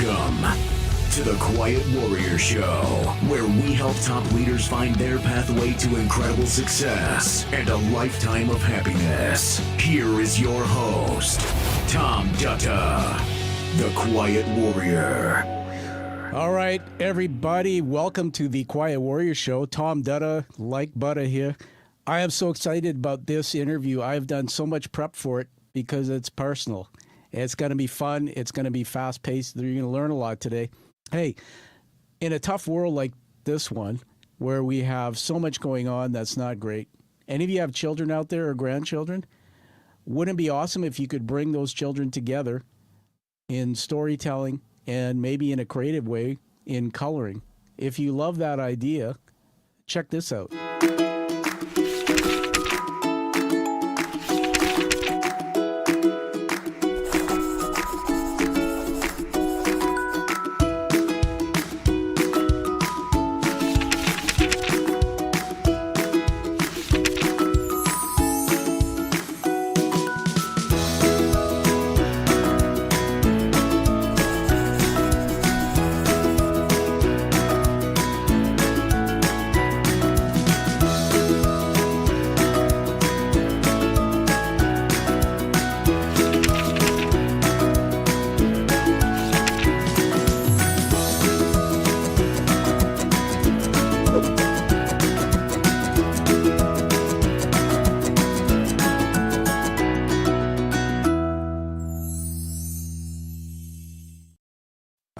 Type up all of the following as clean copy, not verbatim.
Welcome to the Quiet Warrior Show, where we help top leaders find their pathway to incredible success and a lifetime of happiness. Here is your host, Tom Dutta, the Quiet Warrior. All right, everybody, welcome to the Quiet Warrior Show. Tom Dutta, like Butta here. I am so excited about this interview. I've done so much prep for it because it's personal. It's going to be fun. It's going to be fast-paced. You're going to learn a lot today. Hey, in a tough world like this one, where we have so much going on that's not great, any of you have children out there or grandchildren? Wouldn't it be awesome if you could bring those children together in storytelling and maybe in a creative way in coloring? If you love that idea, check this out.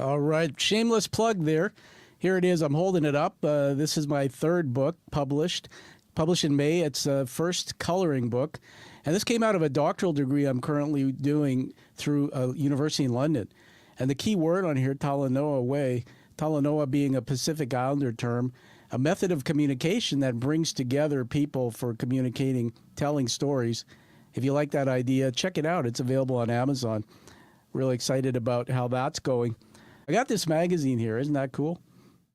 All right, shameless plug there. Here it is. I'm holding it up. This is my third book published in May. It's a first coloring book. And this came out of a doctoral degree I'm currently doing through a university in London. And the key word on here, Talanoa Way, Talanoa being a Pacific Islander term, a method of communication that brings together people for communicating, telling stories. If you like that idea, check it out. It's available on Amazon. Really excited about how that's going. I got this magazine here. Isn't that cool?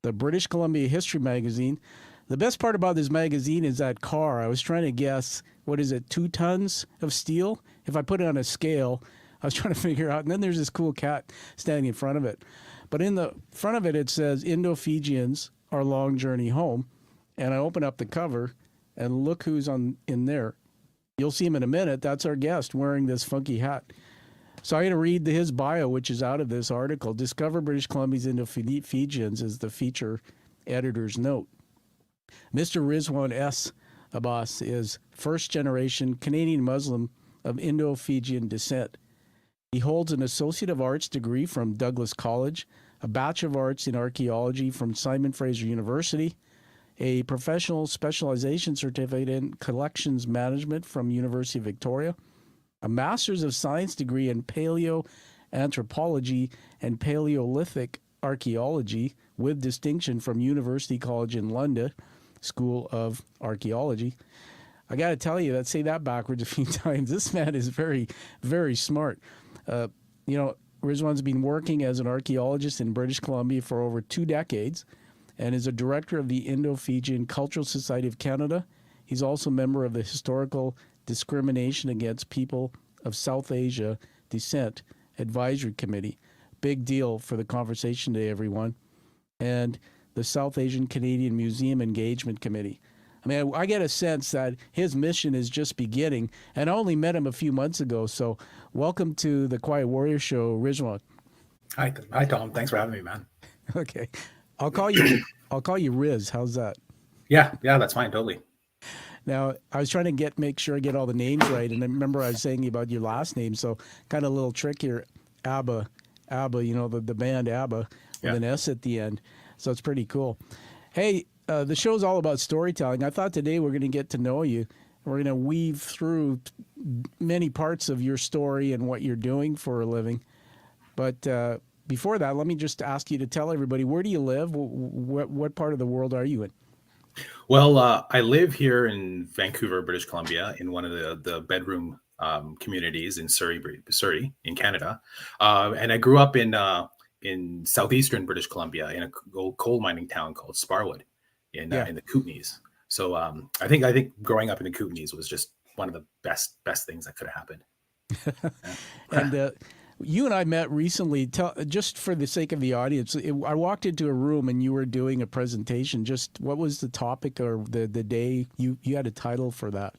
The British Columbia History Magazine. The best part about this magazine is that car. I was trying to guess, what is it, 2 tons of steel? If I put it on a scale, I was trying to figure out. And then there's this cool cat standing in front of it. But in the front of it, it says, Indo-Fijians, Our Long Journey Home. And I open up the cover, and look who's in there. You'll see him in a minute. That's our guest wearing this funky hat. So I'm going to read his bio, which is out of this article. Discover British Columbia's Indo-Fijians is the feature editor's note. Mr. Rizwaan Abbas is first-generation Canadian Muslim of Indo-Fijian descent. He holds an Associate of Arts degree from Douglas College, a Bachelor of Arts in Archaeology from Simon Fraser University, a professional specialization certificate in collections management from University of Victoria, a Master's of Science degree in paleoanthropology and Paleolithic archaeology with distinction from University College in London, School of Archaeology. I got to tell you, say that backwards a few times. This man is very, very smart. Rizwaan's been working as an archaeologist in British Columbia for over 2 decades and is a director of the Indo-Fijian Cultural Society of Canada. He's also a member of the Historical Discrimination Against People of South Asia Descent Advisory Committee. Big deal for the conversation today, everyone. And the South Asian Canadian Museum Engagement Committee. I mean, I get a sense that his mission is just beginning, and I only met him a few months ago. So welcome to the Quiet Warrior Show, Rizwaan. Hi, Tom. Thanks for having me, man. Okay. I'll call you Riz. How's that? Yeah, that's fine. Totally. Now, I was trying to make sure I get all the names right, and I remember I was saying about your last name, so kind of a little trick here. Abba, the band Abba with an S at the end. So it's pretty cool. Hey, the show's all about storytelling. I thought today we're going to get to know you. We're going to weave through many parts of your story and what you're doing for a living. But before that, let me just ask you to tell everybody, where do you live? What part of the world are you in? Well, I live here in Vancouver, British Columbia, in one of the bedroom communities in Surrey in Canada. And I grew up in southeastern British Columbia in a old coal mining town called Sparwood in the Kootenays. So I think growing up in the Kootenays was just one of the best things that could have happened. And You and I met recently. Just for the sake of the audience, I walked into a room and you were doing a presentation. Just what was the topic or the day? You had a title for that.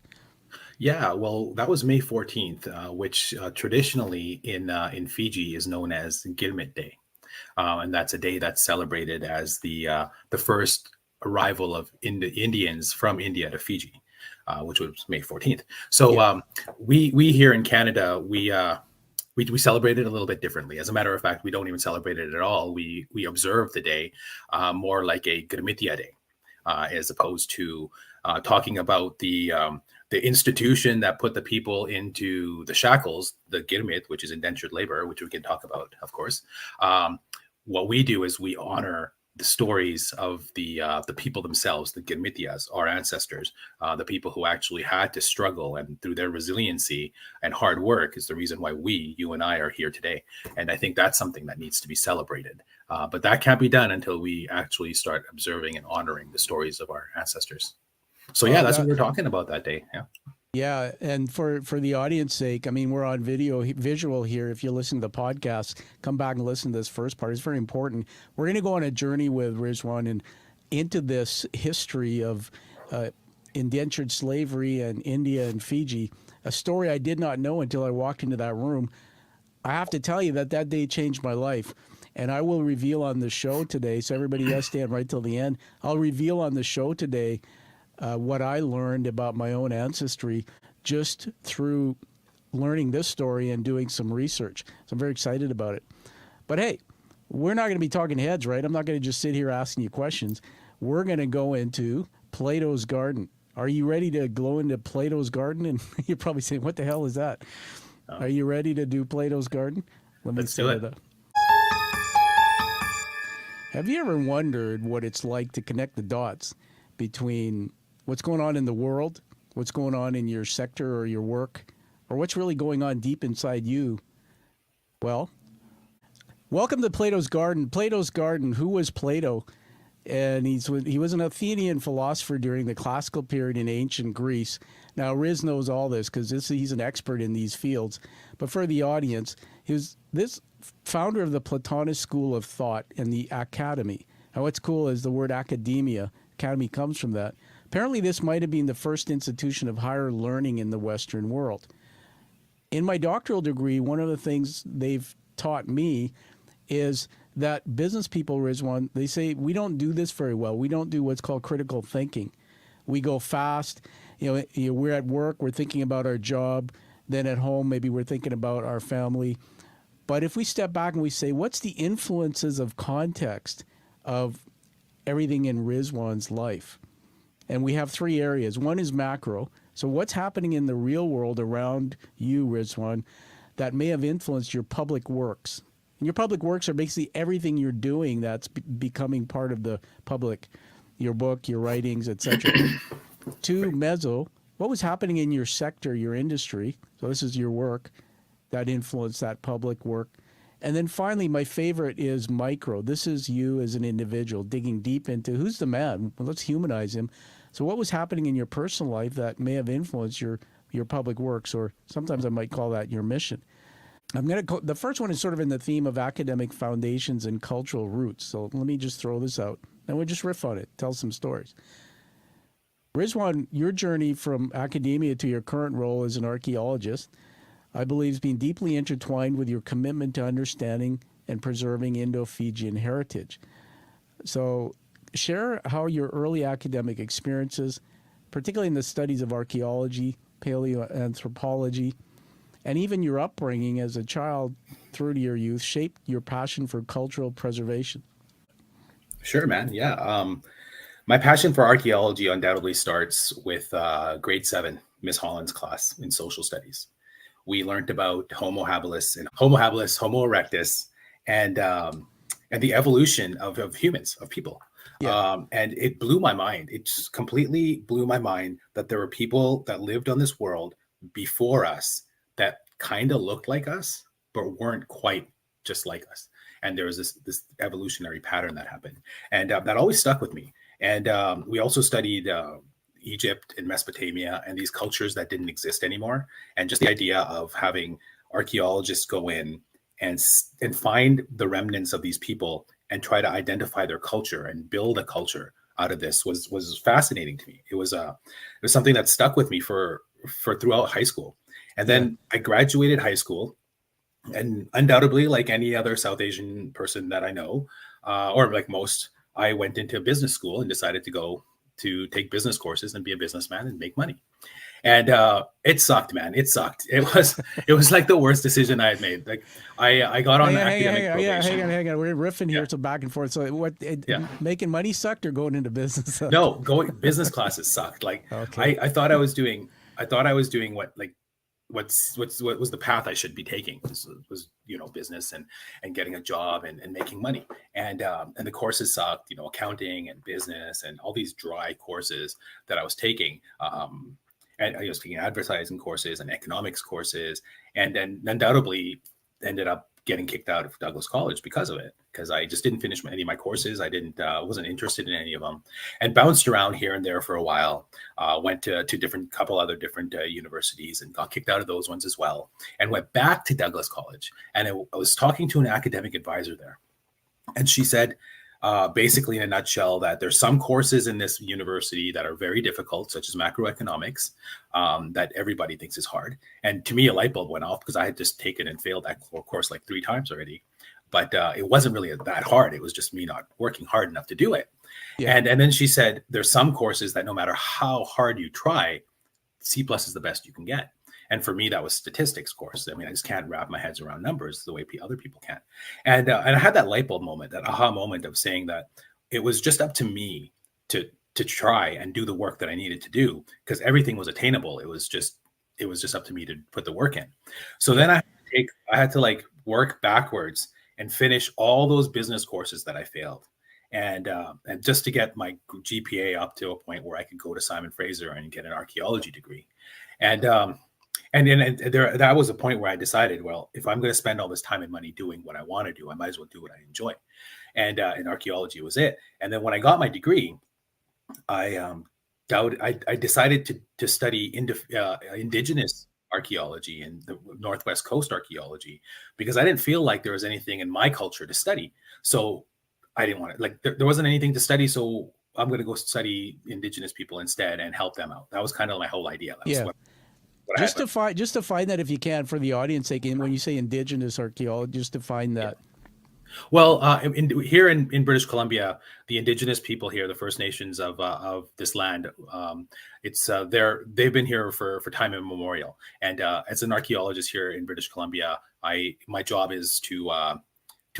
Yeah, well, that was May 14th, which traditionally in Fiji is known as Gilmit Day. And that's a day that's celebrated as the first arrival of Indians from India to Fiji, which was May 14th. So Yeah. we here in Canada, we celebrate it a little bit differently. As a matter of fact, we don't even celebrate it at all. We observe the day more like a Gurmitia Day, as opposed to talking about the institution that put the people into the shackles, the Girmit, which is indentured labor, which we can talk about, of course. What we do is we honor the stories of the people themselves, the Girmitias, our ancestors, the people who actually had to struggle, and through their resiliency and hard work is the reason why you and I are here today. And I think that's something that needs to be celebrated. But that can't be done until we actually start observing and honoring the stories of our ancestors. So yeah, that's what we're talking about that day. Yeah. Yeah, and for the audience sake, I mean, we're on visual here. If you listen to the podcast, come back and listen to this first part. It's very important. We're going to go on a journey with Rizwaan and into this history of indentured slavery in India and Fiji, a story I did not know until I walked into that room. I have to tell you that day changed my life. And I will reveal on the show today, so everybody has to stand right till the end. I'll reveal on the show today what I learned about my own ancestry just through learning this story and doing some research. So I'm very excited about it. But hey, we're not going to be talking heads, right? I'm not going to just sit here asking you questions. We're going to go into Plato's Garden. Are you ready to go into Plato's Garden? And you're probably saying, what the hell is that? Oh. Are you ready to do Plato's Garden? Let's do it. Have you ever wondered what it's like to connect the dots between what's going on in the world, what's going on in your sector or your work, or what's really going on deep inside you? Well, welcome to Plato's Garden. Plato's Garden, who was Plato? And he was an Athenian philosopher during the classical period in ancient Greece. Now, Riz knows all this because he's an expert in these fields. But for the audience, he was this founder of the Platonist school of thought and the academy. Now, what's cool is the word academia. Academy comes from that. Apparently, this might have been the first institution of higher learning in the Western world. In my doctoral degree, one of the things they've taught me is that business people, Rizwaan, they say we don't do this very well. We don't do what's called critical thinking. We go fast. We're at work, we're thinking about our job. Then at home, maybe we're thinking about our family. But if we step back and we say, what's the influences of context of everything in Rizwaan's life? And we have three areas. One is macro. So what's happening in the real world around you, Rizwaan, that may have influenced your public works? And your public works are basically everything you're doing that's becoming part of the public, your book, your writings, etc. Two, meso. What was happening in your sector, your industry? So this is your work that influenced that public work. And then finally, my favorite is micro. This is you as an individual digging deep into who's the man. Well, let's humanize him. So what was happening in your personal life that may have influenced your public works, or sometimes I might call that your mission. The first one is sort of in the theme of academic foundations and cultural roots. So let me just throw this out. And we'll just riff on it, tell some stories. Rizwaan, your journey from academia to your current role as an archaeologist, I believe, has been deeply intertwined with your commitment to understanding and preserving Indo-Fijian heritage. So share how your early academic experiences, particularly in the studies of archaeology, paleoanthropology, and even your upbringing as a child through to your youth, shaped your passion for cultural preservation. Sure, man. Yeah. My passion for archaeology undoubtedly starts with grade 7, Miss Holland's class in social studies. We learned about Homo habilis, Homo erectus, and the evolution of humans, of people. Yeah. And it blew my mind. It just completely blew my mind that there were people that lived on this world before us that kind of looked like us, but weren't quite just like us. And there was this evolutionary pattern that happened. And that always stuck with me. And we also studied Egypt and Mesopotamia and these cultures that didn't exist anymore. And just the idea of having archaeologists go in and find the remnants of these people and try to identify their culture and build a culture out of this was fascinating to me. It was something that stuck with me for throughout high school. And then I graduated high school, and undoubtedly, like any other South Asian person that I know, or like most, I went into business school and decided to go to take business courses and be a businessman and make money. And it sucked, man. It sucked. It was like the worst decision I had made. Like I got on academic probation. Hang on. We're riffing here. So back and forth. So making money sucked or going into business sucked? No, going business classes sucked. Like I thought I was doing what was the path I should be taking was business and getting a job and making money. And the courses sucked, accounting and business and all these dry courses that I was taking. And I was taking advertising courses and economics courses, and then undoubtedly ended up getting kicked out of Douglas College because of it, because I just didn't finish any of my courses. I wasn't interested in any of them, and bounced around here and there for a while. Went to couple other different universities and got kicked out of those ones as well, and went back to Douglas College. And I was talking to an academic advisor there, and she said, basically in a nutshell, that there's some courses in this university that are very difficult, such as macroeconomics, that everybody thinks is hard. And to me, a light bulb went off, because I had just taken and failed that course like 3 times already. But it wasn't really that hard. It was just me not working hard enough to do it. Yeah. And then she said, there's some courses that no matter how hard you try, C+ is the best you can get. And for me, that was statistics course. I mean, I just can't wrap my heads around numbers the way other people can. And I had that light bulb moment, that aha moment of saying that it was just up to me to try and do the work that I needed to do, because everything was attainable. It was just up to me to put the work in. So then I had to like work backwards and finish all those business courses that I failed. And just to get my GPA up to a point where I could go to Simon Fraser and get an archaeology degree. And then that was a point where I decided, well, if I'm going to spend all this time and money doing what I want to do, I might as well do what I enjoy. And archaeology was it. And then when I got my degree, I decided to study indigenous archaeology and the Northwest Coast archaeology, because I didn't feel like there was anything in my culture to study. So I didn't want to, like, there wasn't anything to study. So I'm going to go study indigenous people instead and help them out. That was kind of my whole idea. That was just to find that, if you can, for the audience sake, when you say indigenous archaeology, just to find that. Well, here in British Columbia, the indigenous people here, the First Nations of this land, they've been here for time immemorial. And as an archaeologist here in British Columbia, my job is to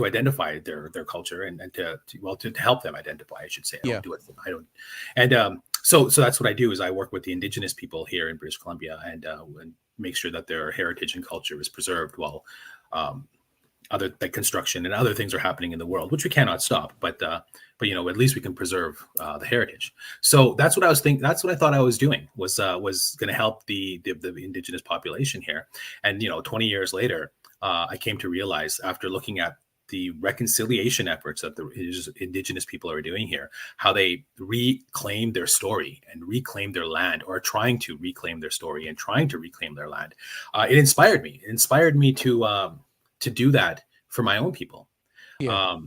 identify their culture and to help them identify, I should say. I don't do it. I don't. And so that's what I do, is I work with the indigenous people here in British Columbia and make sure that their heritage and culture is preserved while other like construction and other things are happening in the world, which we cannot stop. But at least we can preserve the heritage. So that's what I was thinking. That's what I thought I was doing, was going to help the indigenous population here. And 20 years later, I came to realize, after looking at the reconciliation efforts that the indigenous people are doing here, how they reclaim their story and reclaim their land, or trying to reclaim their story and trying to reclaim their land. It inspired me. It inspired me to do that for my own people. Yeah.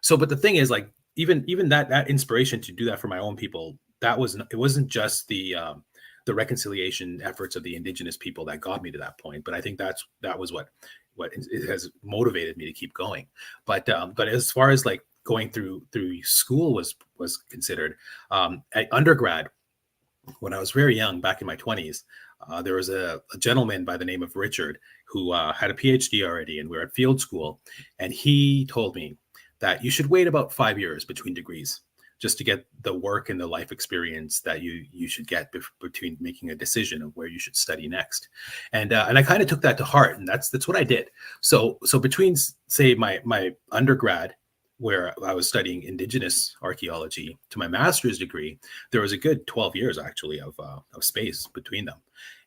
But the thing is, like, even that inspiration to do that for my own people, it wasn't just the reconciliation efforts of the indigenous people that got me to that point. But I think that was what it has motivated me to keep going. But as far as like going through school was considered, at undergrad, when I was very young, back in my 20s, there was a gentleman by the name of Richard who had a PhD already, and we were at field school. And he told me that you should wait about 5 years between degrees, just to get the work and the life experience that you should get between making a decision of where you should study next. And I kind of took that to heart, and that's what I did. So between, say, my undergrad, where I was studying indigenous archaeology, to my master's degree, there was a good 12 years actually of space between them.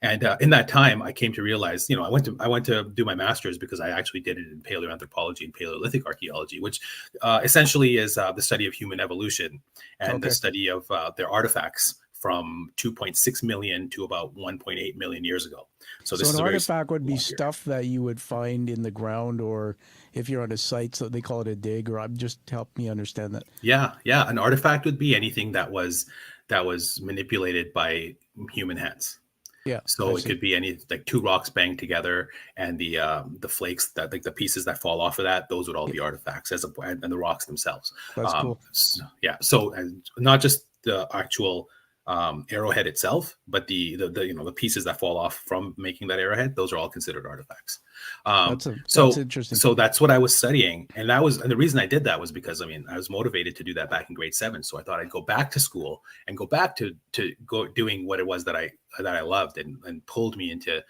And in that time, I came to realize, I went to do my master's because I actually did it in paleoanthropology and Paleolithic archaeology, which essentially is the study of human evolution and the study of their artifacts from 2.6 million to about 1.8 million years ago. So this So is an a very artifact would be long period. stuff that you would find in the ground, or if you're on a site, so they call it a dig, or just help me understand that. Yeah, yeah. An artifact would be anything that was manipulated by human hands. Yeah, I So it see. could be any like two rocks banged together, and the flakes that like the pieces that fall off of that, those would all Yeah, be artifacts and the rocks themselves. that's cool. Yeah. So and not just the actual arrowhead itself, but the the pieces that fall off from making that arrowhead, those are all considered artifacts. That's interesting. So that's what I was studying, and the reason I did that was because I mean I was motivated to do that back in grade 7. So I thought I'd go back to school and go back to go doing what it was that I loved and pulled me into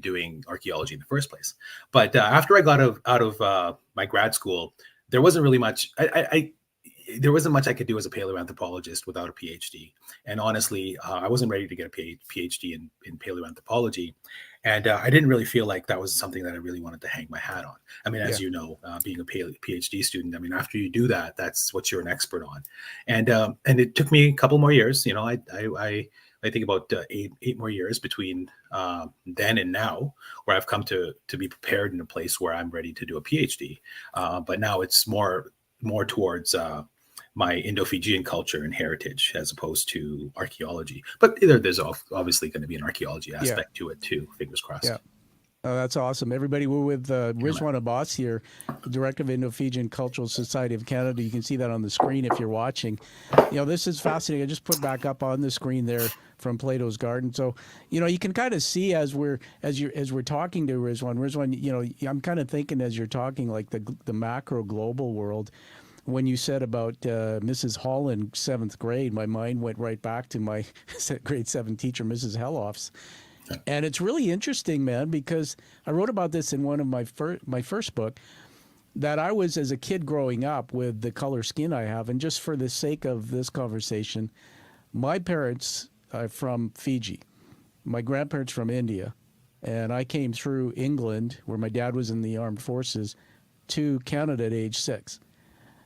doing archaeology in the first place. But after I got out of my grad school, there wasn't really much. There wasn't much I could do as a paleoanthropologist without a PhD. And honestly, I wasn't ready to get a PhD in paleoanthropology. And I didn't really feel like that was something that I really wanted to hang my hat on. I mean, Yeah. as you know, being a PhD student, I mean, after you do that, that's what you're an expert on. And it took me a couple more years. You know, I think about eight more years between then and now, where I've come to be prepared in a place where I'm ready to do a PhD. But now it's more towards my Indo-Fijian culture and heritage as opposed to archaeology. But there's obviously going to be an archaeology Yeah. aspect to it too. Fingers crossed. Yeah. Oh, that's awesome. Everybody, we're with Rizwaan Abbas here, Director of Indo-Fijian Cultural Society of Canada. You can see that on the screen if you're watching. You know, this is fascinating. I just put back up on the screen there from Plato's Garden. So, you know, you can kind of see as we're talking to Rizwaan, you know, I'm kind of thinking as you're talking like the macro global world. When you said about Mrs. Hall in 7th grade, my mind went right back to my grade 7 teacher, Mrs. Helloff's. And it's really interesting, man, because I wrote about this in one of my first book, that I was, as a kid growing up with the color skin I have, and just for the sake of this conversation, my parents are from Fiji, my grandparents from India, and I came through England, where my dad was in the armed forces, to Canada at age 6.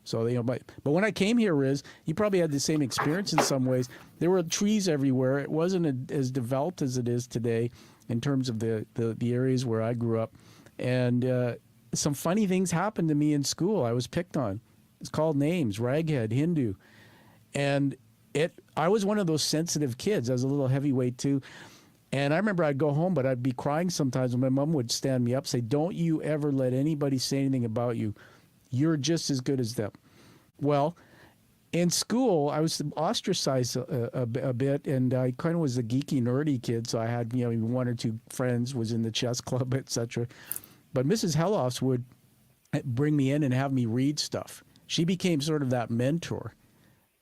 So, you know, but when I came here, Riz, you probably had the same experience in some ways. There were trees everywhere. It wasn't as developed as it is today in terms of the areas where I grew up. And some funny things happened to me in school. I was picked on. It's called names, raghead, Hindu. And I was one of those sensitive kids. I was a little heavyweight too. And I remember I'd go home, but I'd be crying sometimes when my mom would stand me up, say, "Don't you ever let anybody say anything about you. You're just as good as them." Well, in school, I was ostracized a bit, and I kind of was a geeky, nerdy kid. So I had, you know, one or two friends, was in the chess club, etc. But Mrs. Helloff's would bring me in and have me read stuff. She became sort of that mentor,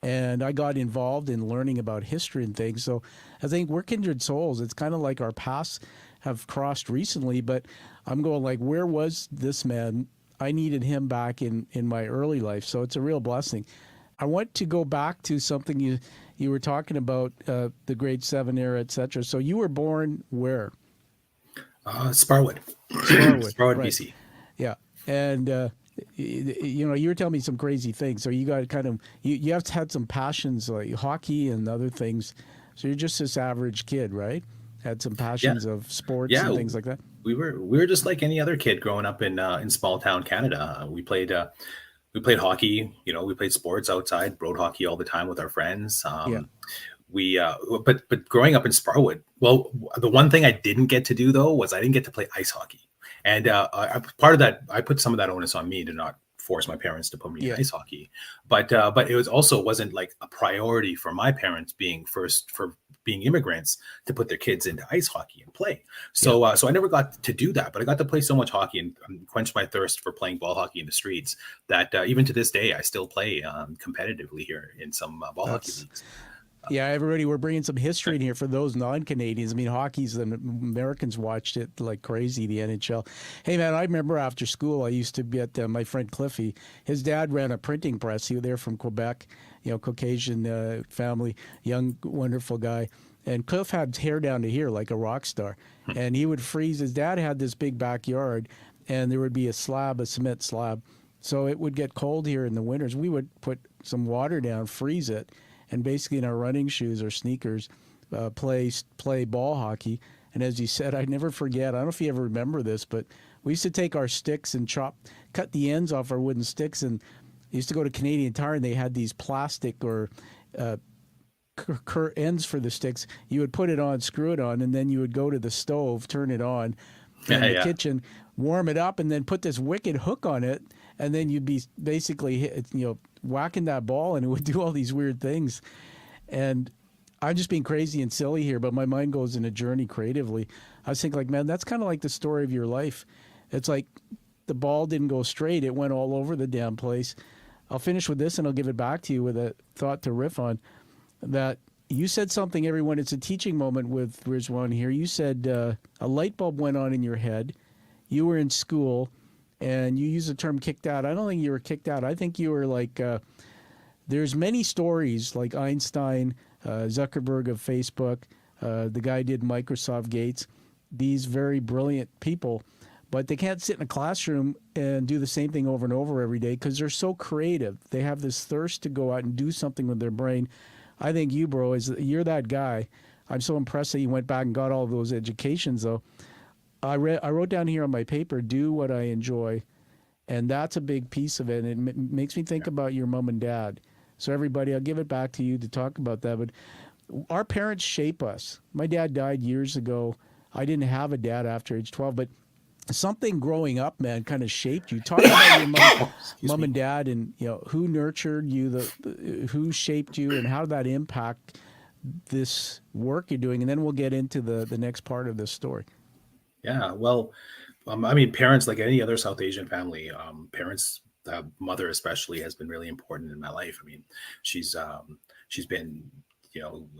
and I got involved in learning about history and things. So I think we're kindred souls. It's kind of like our paths have crossed recently, but I'm going like, where was this man? I needed him back in my early life. So it's a real blessing. I want to go back to something you were talking about, the grade 7 era, et cetera. So you were born where? Sparwood. Sparwood, right. BC. Yeah. And, you know, you were telling me some crazy things. So you got kind of, you have had some passions like hockey and other things. So you're just this average kid, right? Had some passions of sports and things like that. We were just like any other kid growing up in small town Canada. We played hockey. You know, we played sports outside, road hockey all the time with our friends. But growing up in Sparwood, well, the one thing I didn't get to do though was I didn't get to play ice hockey, and part of that, I put some of that onus on me to not force my parents to put me in ice hockey, but it was also wasn't like a priority for my parents being immigrants to put their kids into ice hockey and play. So so I never got to do that, but I got to play so much hockey and quench my thirst for playing ball hockey in the streets that even to this day I still play competitively here in some ball hockey leagues. Yeah, everybody, we're bringing some history in here for those non-Canadians. I mean, hockey's, the Americans watched it like crazy, the NHL. Hey, man, I remember after school, I used to be at my friend Cliffy. His dad ran a printing press. He was there from Quebec, you know, Caucasian family, young, wonderful guy. And Cliff had hair down to here like a rock star. And he would freeze. His dad had this big backyard, and there would be a cement slab. So it would get cold here in the winters. We would put some water down, freeze it, and basically in our running shoes or sneakers, play ball hockey. And as you said, I never forget. I don't know if you ever remember this, but we used to take our sticks and cut the ends off our wooden sticks, and used to go to Canadian Tire, and they had these plastic or ends for the sticks. You would put it on, screw it on, and then you would go to the stove, turn it on in the kitchen, warm it up, and then put this wicked hook on it, and then you'd be basically whacking that ball, and it would do all these weird things. And I'm just being crazy and silly here, but my mind goes in a journey creatively. I was thinking, like, man, that's kind of like the story of your life. It's like the ball didn't go straight. It went all over the damn place. I'll finish with this, and I'll give it back to you with a thought to riff on. That you said something, everyone. It's a teaching moment with Rizwaan here. You said a light bulb went on in your head. You were in school, and you used the term kicked out. I don't think you were kicked out. I think you were like, there's many stories like Einstein, Zuckerberg of Facebook, the guy did Microsoft, Gates, these very brilliant people, but they can't sit in a classroom and do the same thing over and over every day because they're so creative. They have this thirst to go out and do something with their brain. I think you, bro, you're that guy. I'm so impressed that you went back and got all of those educations, though. I wrote down here on my paper, do what I enjoy, and that's a big piece of it. And it makes me think about your mom and dad. So everybody, I'll give it back to you to talk about that. But our parents shape us. My dad died years ago. I didn't have a dad after age 12, but something growing up, man, kind of shaped you. Talk about your mom and dad, and who nurtured you, who shaped you, and how did that impact this work you're doing. And then we'll get into the next part of this story. Yeah, well, I mean, parents, like any other South Asian family, parents, mother especially, has been really important in my life. I mean, she's been,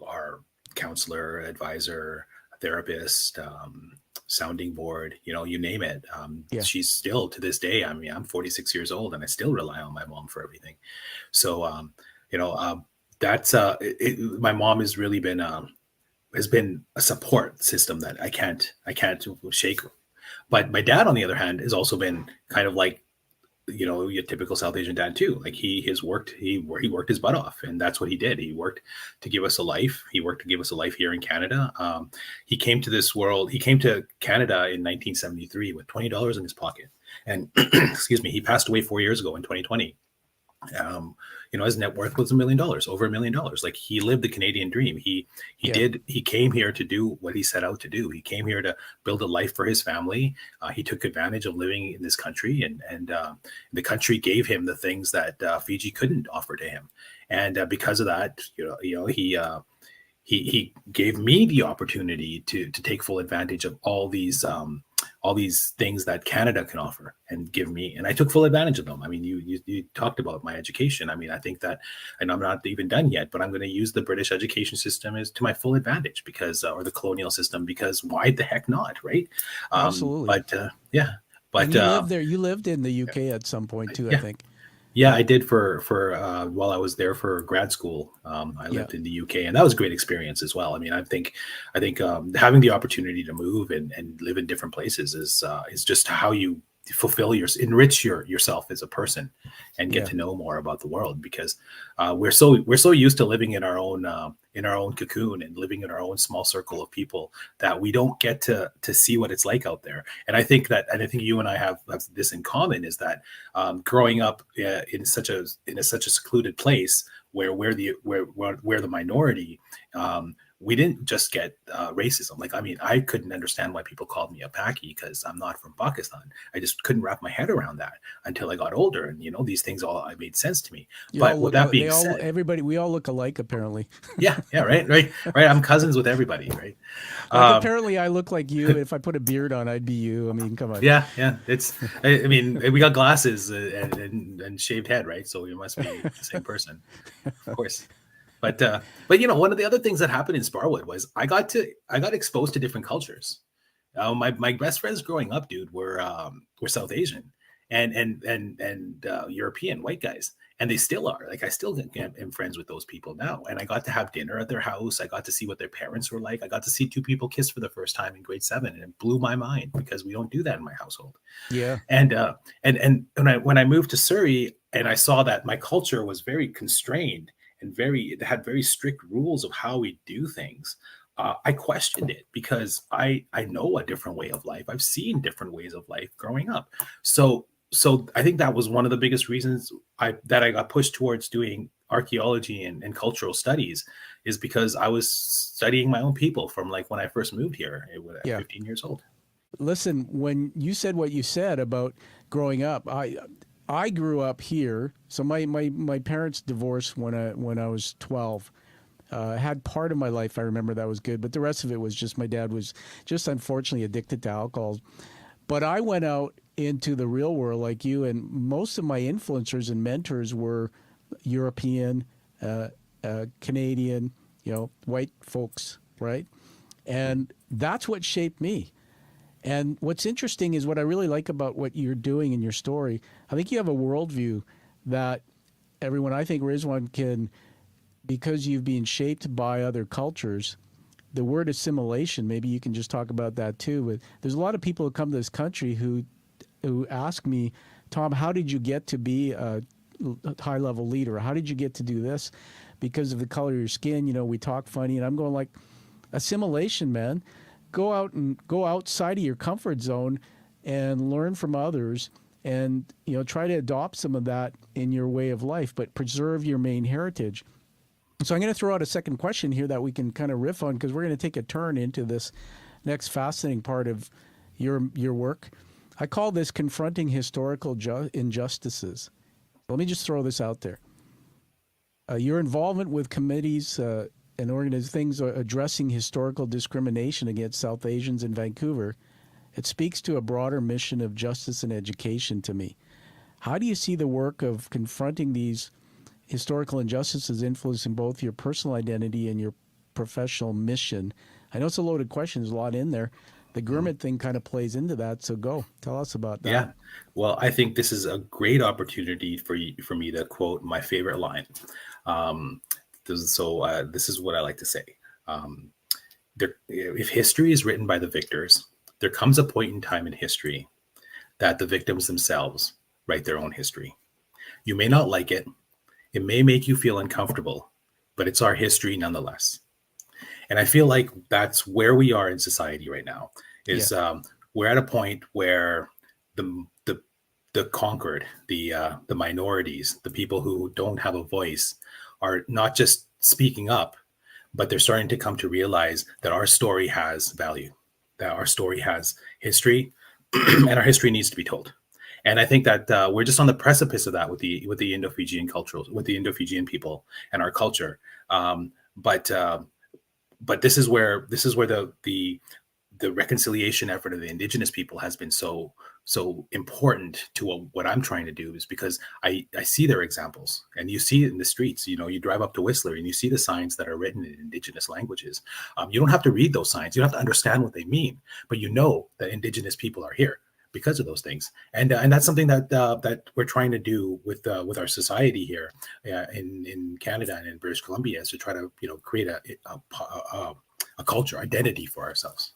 our counselor, advisor, therapist, sounding board, you name it. She's still, to this day, I mean, I'm 46 years old and I still rely on my mom for everything. So, that's my mom has really been has been a support system that I can't shake. But my dad, on the other hand, has also been kind of like, your typical South Asian dad too. Like he worked his butt off, and that's what he did. He worked to give us a life. He worked to give us a life here in Canada. He came to Canada in 1973 with $20 in his pocket, and excuse me, he passed away 4 years ago in 2020. His net worth was $1 million, over $1 million. Like, he lived the Canadian dream. He came here to do what he set out to do. He came here to build a life for his family. He took advantage of living in this country, and the country gave him the things that Fiji couldn't offer to him. And because of that, he gave me the opportunity to take full advantage of all these things that Canada can offer and give me. And I took full advantage of them. I mean, you talked about my education. I mean, I think that, and I'm not even done yet, but I'm going to use the British education system as to my full advantage or the colonial system, because why the heck not? Right. Absolutely. But you lived in the UK at some point too, I think. Yeah, I did for while I was there for grad school. I lived in the UK, and that was a great experience as well. I mean, I think having the opportunity to move and live in different places is just how you enrich yourself as a person and get to know more about the world, because we're so used to living in our own cocoon and living in our own small circle of people that we don't get to see what it's like out there. And I think you and I have this in common, is that growing up in such a secluded place where we're the minority, we didn't just get racism. Like, I mean, I couldn't understand why people called me a Paki because I'm not from Pakistan. I just couldn't wrap my head around that until I got older, and these things all made sense to me. But with that being said, we all look alike, apparently. Yeah, right. I'm cousins with everybody, right? Apparently, I look like you. If I put a beard on, I'd be you. I mean, come on. Yeah. I mean, we got glasses and shaved head, right? So we must be the same person, of course. But one of the other things that happened in Sparwood was I got exposed to different cultures. My best friends growing up, dude, were South Asian and European white guys, and they still are. Like, I still am friends with those people now, and I got to have dinner at their house. I got to see what their parents were like. I got to see two people kiss for the first time in grade 7, and it blew my mind because we don't do that in my household. Yeah, and when I moved to Surrey and I saw that my culture was very constrained. and it had very strict rules of how we do things, I questioned it because I know a different way of life. I've seen different ways of life growing up. So I think that was one of the biggest reasons I got pushed towards doing archaeology and cultural studies, is because I was studying my own people from like when I first moved here at Yeah. 15 years old. Listen, when you said what you said about growing up, I grew up here. So my parents divorced when I was 12. Had part of my life I remember that was good, but the rest of it was just my dad was just unfortunately addicted to alcohol. But I went out into the real world like you, and most of my influencers and mentors were European, Canadian, white folks, right? And that's what shaped me. And what's interesting is what I really like about what you're doing in your story. I think you have a worldview that everyone, I think Rizwaan can, because you've been shaped by other cultures, the word assimilation, maybe you can just talk about that too. But there's a lot of people who come to this country who ask me, Tom, how did you get to be a high-level leader? How did you get to do this? Because of the color of your skin, we talk funny. And I'm going like, assimilation, man. Go outside of your comfort zone and learn from others and, try to adopt some of that in your way of life, but preserve your main heritage. So I'm going to throw out a second question here that we can kind of riff on, because we're going to take a turn into this next fascinating part of your work. I call this confronting historical injustices. Let me just throw this out there. Your involvement with committees and organized things addressing historical discrimination against South Asians in Vancouver, it speaks to a broader mission of justice and education to me. How do you see the work of confronting these historical injustices influencing both your personal identity and your professional mission? I know it's a loaded question. There's a lot in there. The Gurmit thing kind of plays into that. So tell us about that. Yeah. Well, I think this is a great opportunity for me to quote my favorite line. This is what I like to say. If history is written by the victors, there comes a point in time in history that the victims themselves write their own history. You may not like it. It may make you feel uncomfortable, but it's our history nonetheless. And I feel like that's where we are in society right now. We're at a point where the conquered, the minorities, the people who don't have a voice, are not just speaking up, but they're starting to come to realize that our story has value, that our story has history, and our history needs to be told. And I think that we're just on the precipice of that with the Indo-Fijian with the Indo-Fijian people and our culture. But this is where the reconciliation effort of the Indigenous people has been so important to what I'm trying to do, is because I see their examples, and you see it in the streets. You drive up to Whistler and you see the signs that are written in Indigenous languages. You don't have to read those signs. You don't have to understand what they mean, but that Indigenous people are here because of those things. And that's something that we're trying to do with our society here in Canada and in British Columbia, is to try to create a culture identity for ourselves.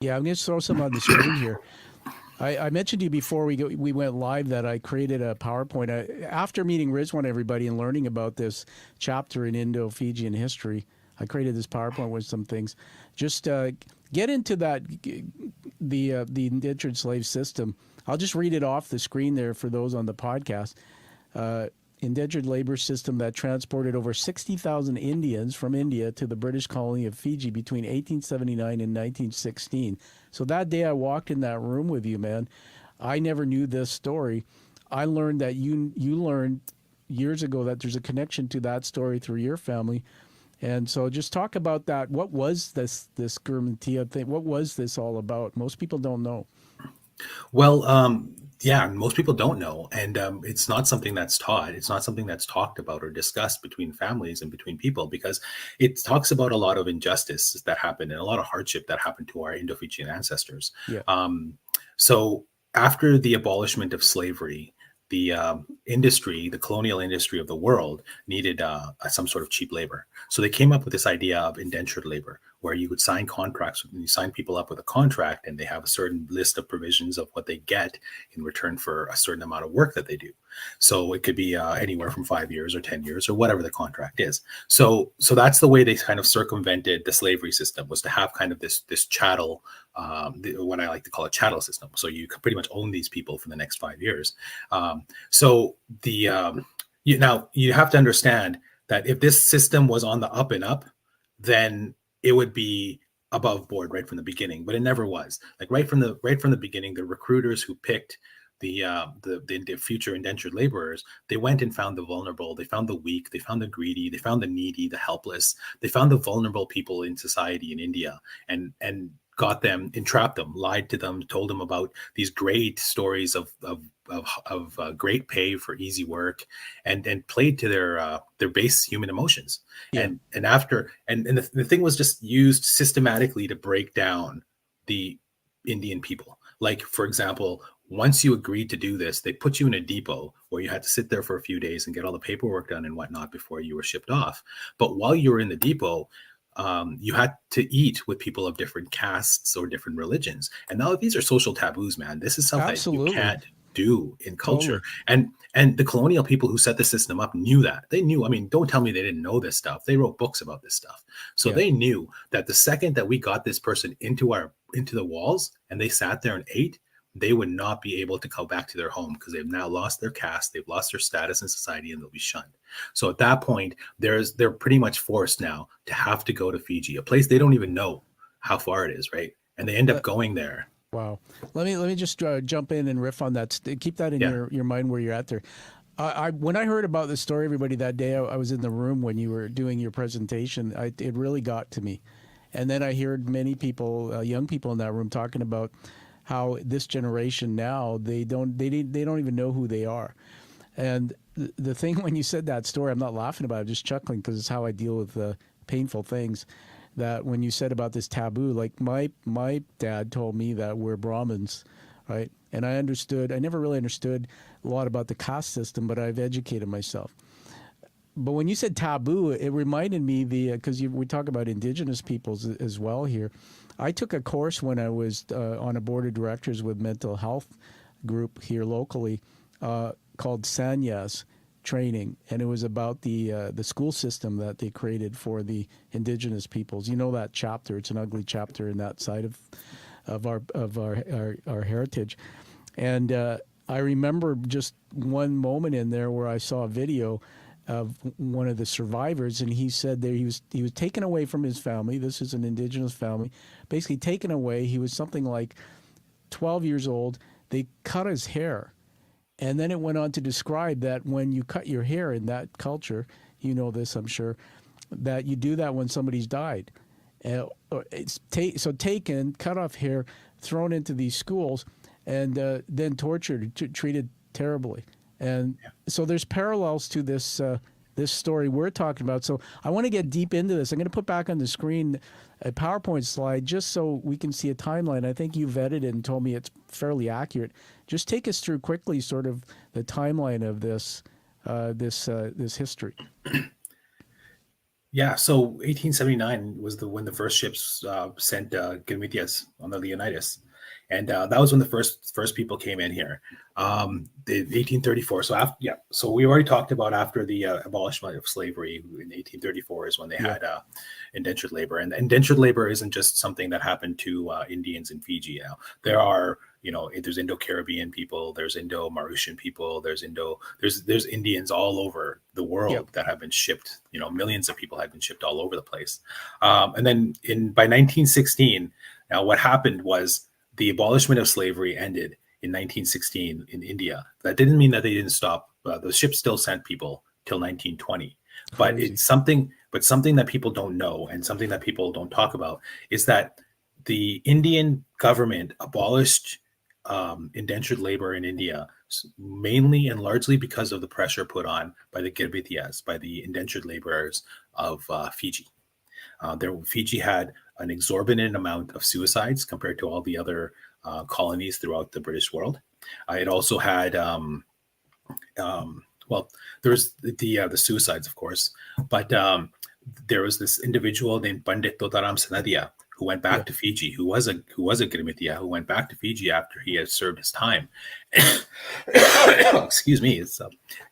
Yeah, I'm going to throw some on the screen here. I mentioned to you before we went live that I created a PowerPoint. After meeting Rizwaan, everybody, and learning about this chapter in Indo-Fijian history, I created this PowerPoint with some things. Just get into that, the indentured slave system. I'll just read it off the screen there for those on the podcast. Indentured labor system that transported over 60,000 Indians from India to the British colony of Fiji between 1879 and 1916. So that day I walked in that room with you, man, I never knew this story. I learned that you learned years ago that there's a connection to that story through your family. And so just talk about that. What was this Gurmantia thing? What was this all about? Most people don't know. Well, yeah, most people don't know. And it's not something that's taught. It's not something that's talked about or discussed between families and between people, because it talks about a lot of injustice that happened and a lot of hardship that happened to our Indo-Fijian ancestors. Yeah. So after the abolishment of slavery, the colonial industry of the world needed some sort of cheap labor. So they came up with this idea of indentured labor, where you would sign contracts and you sign people up with a contract, and they have a certain list of provisions of what they get in return for a certain amount of work that they do. So it could be anywhere from 5 years or 10 years or whatever the contract is. So that's the way they kind of circumvented the slavery system, was to have kind of this chattel, what I like to call a chattel system. So you can pretty much own these people for the next 5 years. Now you have to understand that if this system was on the up and up, then it would be above board right from the beginning. But it never was. Like right from the beginning, the recruiters who picked the future indentured laborers, they went and found the vulnerable, they found the weak, they found the greedy, they found the needy, the helpless, they found the vulnerable people in society in India, and got them, entrapped them, lied to them, told them about these great stories of great pay for easy work, and played to their base human emotions. Yeah. And the thing was just used systematically to break down the Indian people. Like, for example, once you agreed to do this, they put you in a depot where you had to sit there for a few days and get all the paperwork done and whatnot before you were shipped off. But while you were in the depot, you had to eat with people of different castes or different religions. And now these are social taboos, man. This is something Absolutely. you can't do in culture. Totally. And the colonial people who set the system up knew that. They knew, I mean, don't tell me they didn't know this stuff. They wrote books about this stuff. So Yeah. they knew that the second that we got this person into the walls and they sat there and ate, they would not be able to go back to their home, because they've now lost their caste, they've lost their status in society, and they'll be shunned. So at that point, they're pretty much forced now to have to go to Fiji, a place they don't even know how far it is, right? And they end up going there. Wow. Let me just jump in and riff on that. Keep that in your mind where you're at there. When I heard about this story, everybody, that day I was in the room when you were doing your presentation, it really got to me. And then I heard many people, young people in that room, talking about how this generation now, they don't even know who they are. And the thing, when you said that story, I'm not laughing about it, I'm just chuckling, because it's how I deal with painful things. That when you said about this taboo, like my dad told me that we're Brahmins, right? And I never really understood a lot about the caste system, but I've educated myself. But when you said taboo, it reminded me because we talk about indigenous peoples as well here. I took a course when I was on a board of directors with mental health group here locally called Sanyas training, and it was about the school system that they created for the indigenous peoples. You know that chapter; it's an ugly chapter in that side of our heritage. And I remember just one moment in there where I saw a video of one of the survivors, and he said there he was taken away from his family. This is an indigenous family, basically taken away. He was something like 12 years old. They cut his hair. And then it went on to describe that when you cut your hair in that culture, you know this, I'm sure, that you do that when somebody's died. So taken, cut off hair, thrown into these schools, and then tortured, treated terribly. And so there's parallels to this story we're talking about. So I want to get deep into this. I'm going to put back on the screen a PowerPoint slide just so we can see a timeline. I think you vetted it and told me it's fairly accurate. Just take us through quickly sort of the timeline of this history. Yeah, so 1879 was when the first ships sent Gilmitias on the Leonidas. And that was when the first people came in here. The 1834. So we already talked about after the abolishment of slavery in 1834 is when they had indentured labor. And indentured labor isn't just something that happened to Indians in Fiji. Now there are, there's Indo-Caribbean people, there's Indo-Mauritian people, there's Indians all over the world that have been shipped. Millions of people have been shipped all over the place. And then by 1916, now what happened was, the abolishment of slavery ended in 1916 in India. That didn't mean that they didn't stop. The ships still sent people till 1920. But it's something that people don't know, and something that people don't talk about, is that the Indian government abolished indentured labor in India, mainly and largely because of the pressure put on by the Gilmitias, by the indentured laborers of Fiji. Fiji had an exorbitant amount of suicides compared to all the other colonies throughout the British world. It also had, there's the suicides, of course, but there was this individual named Pandit Totaram Sanadia who went back to Fiji, who was a Girimitia, who went back to Fiji after he had served his time. Excuse me, it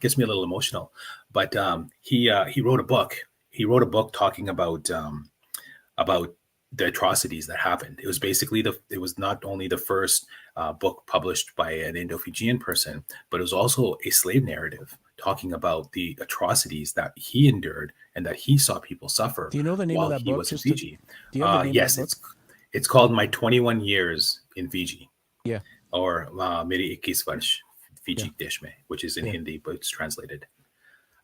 gets me a little emotional. But he wrote a book. He wrote a book talking about the atrocities that happened. It was basically it was not only the first book published by an Indo-Fijian person, but it was also a slave narrative talking about the atrocities that he endured and that he saw people suffer. Do you know the name while of that he book? was in Fiji. Do you have the name yes, of that book? it's called My 21 Years in Fiji. Yeah. Or Meri 21 Varsh Fiji Desh Mein, which is in Hindi, but it's translated.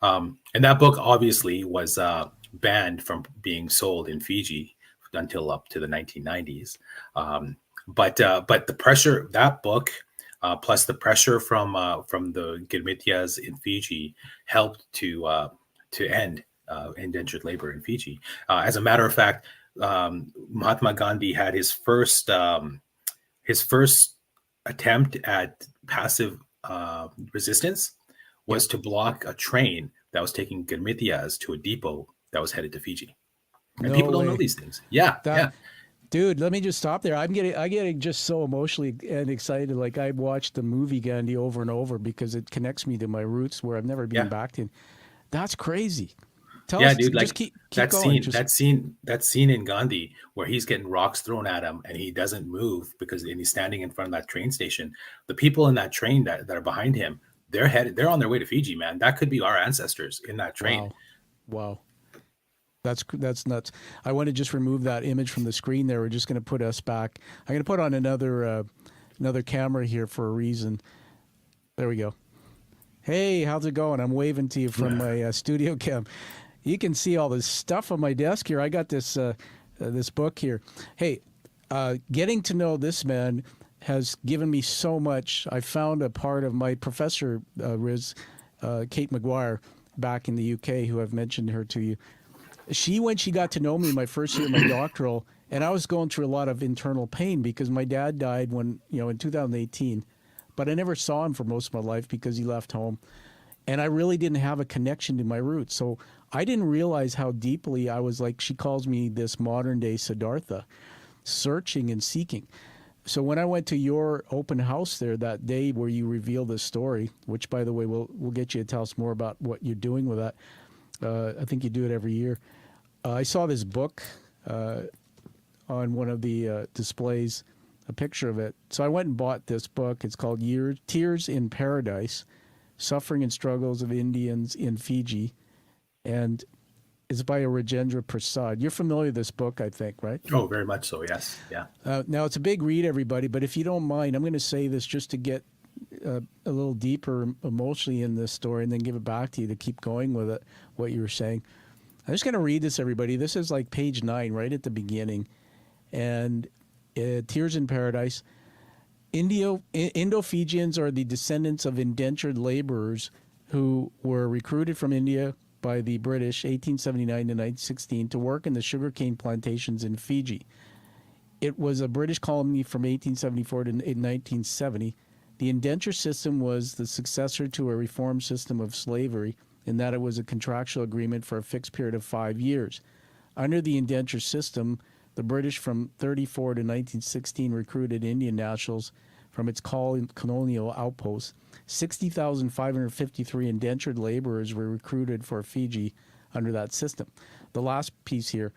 And that book obviously was banned from being sold in Fiji until up to the 1990s. But the pressure, that book, plus the pressure from the Girmitias in Fiji, helped to end indentured labor in Fiji. As a matter of fact, Mahatma Gandhi had his first attempt at passive resistance was to block a train that was taking Girmitias to a depot that was headed to Fiji. And people don't know these things. Yeah. Dude, let me just stop there. I'm getting just so emotionally and excited. Like, I watched the movie Gandhi over and over because it connects me to my roots where I've never been back to. That's crazy. Tell us, dude, like just keep that going. That scene in Gandhi where he's getting rocks thrown at him and he doesn't move and he's standing in front of that train station. The people in that train that are behind him, they're on their way to Fiji, man. That could be our ancestors in that train. Wow. That's nuts. I want to just remove that image from the screen there. We're just going to put us back. I'm going to put on another camera here for a reason. There we go. Hey, how's it going? I'm waving to you from my studio cam. You can see all this stuff on my desk here. I got this this book here. Hey, getting to know this man has given me so much. I found a part of my professor, Kate McGuire, back in the UK, who I've mentioned her to you. When she got to know me my first year of my doctoral, and I was going through a lot of internal pain because my dad died in 2018, but I never saw him for most of my life because he left home. And I really didn't have a connection to my roots. So I didn't realize how deeply I was, like she calls me, this modern day Siddhartha, searching and seeking. So when I went to your open house there that day where you revealed this story, which, by the way, we'll get you to tell us more about what you're doing with that. I think you do it every year. I saw this book on one of the displays, a picture of it. So I went and bought this book. It's called Tears in Paradise, Suffering and Struggles of Indians in Fiji. And it's by a Rajendra Prasad. You're familiar with this book, I think, right? Oh, very much so, yes. Yeah. Now, it's a big read, everybody, but if you don't mind, I'm going to say this just to get a little deeper emotionally in this story and then give it back to you to keep going with it, what you were saying. I'm just going to read this, everybody. This is like page 9, right at the beginning. And Tears in Paradise. Indo-Fijians are the descendants of indentured laborers who were recruited from India by the British 1879 to 1916 to work in the sugarcane plantations in Fiji. It was a British colony from 1874 to 1970. The indenture system was the successor to a reform system of slavery in that it was a contractual agreement for a fixed period of 5 years. Under the indenture system, the British from 1934 to 1916 recruited Indian nationals from its colonial outposts. 60,553 indentured laborers were recruited for Fiji under that system. The last piece here,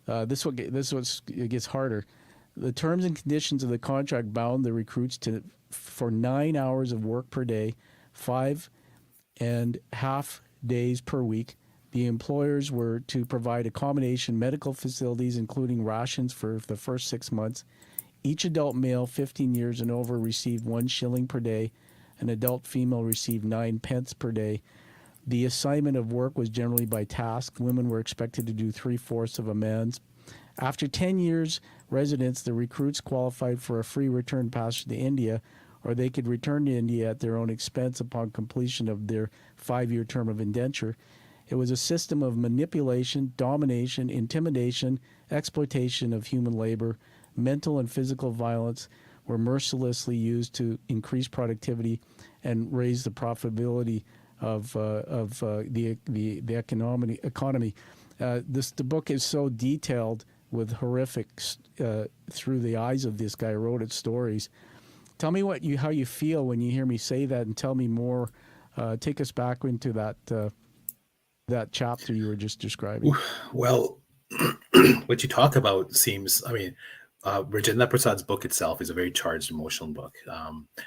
it gets harder. The terms and conditions of the contract bound the recruits for 9 hours of work per day, 5.5 days per week. The employers were to provide accommodation, medical facilities, including rations for the first 6 months. Each adult male 15 years and over received 1 shilling per day. An adult female received 9 pence per day. The assignment of work was generally by task. Women were expected to do 3/4 of a man's. After 10 years residence, the recruits qualified for a free return passage to India, or they could return to India at their own expense upon completion of their 5-year term of indenture. It was a system of manipulation, domination, intimidation, exploitation of human labor. Mental and physical violence were mercilessly used to increase productivity and raise the profitability of the economy. The book is so detailed with horrific through the eyes of this guy who wrote its stories. Tell me how you feel when you hear me say that, and tell me more. Take us back into that chapter you were just describing. Well, what you talk about seems, I mean, Rajendra Prasad's book itself is a very charged emotional book.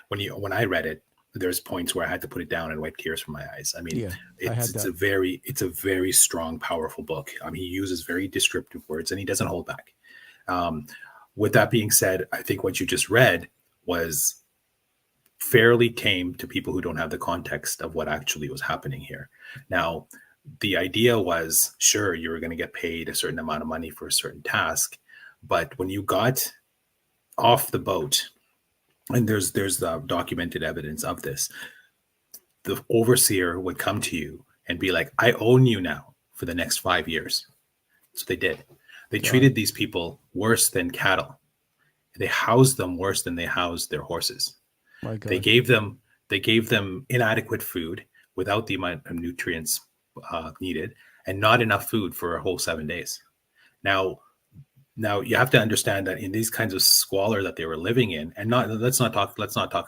When I read it, there's points where I had to put it down and wipe tears from my eyes. I mean, Yeah, it's a very strong, powerful book. He uses very descriptive words and he doesn't hold back. With that being said, I think what you just read was fairly tame to people who don't have the context of what actually was happening here. Now, the idea was, sure, you were going to get paid a certain amount of money for a certain task, but when you got off the boat, and there's documented evidence of this, the overseer would come to you and be like, I own you now for the next 5 years. So they did. They treated these people worse than cattle. They housed them worse than they housed their horses. My God. They gave them inadequate food without the amount of nutrients needed, and not enough food for a whole 7 days. Now you have to understand that in these kinds of squalor that they were living in, and let's not talk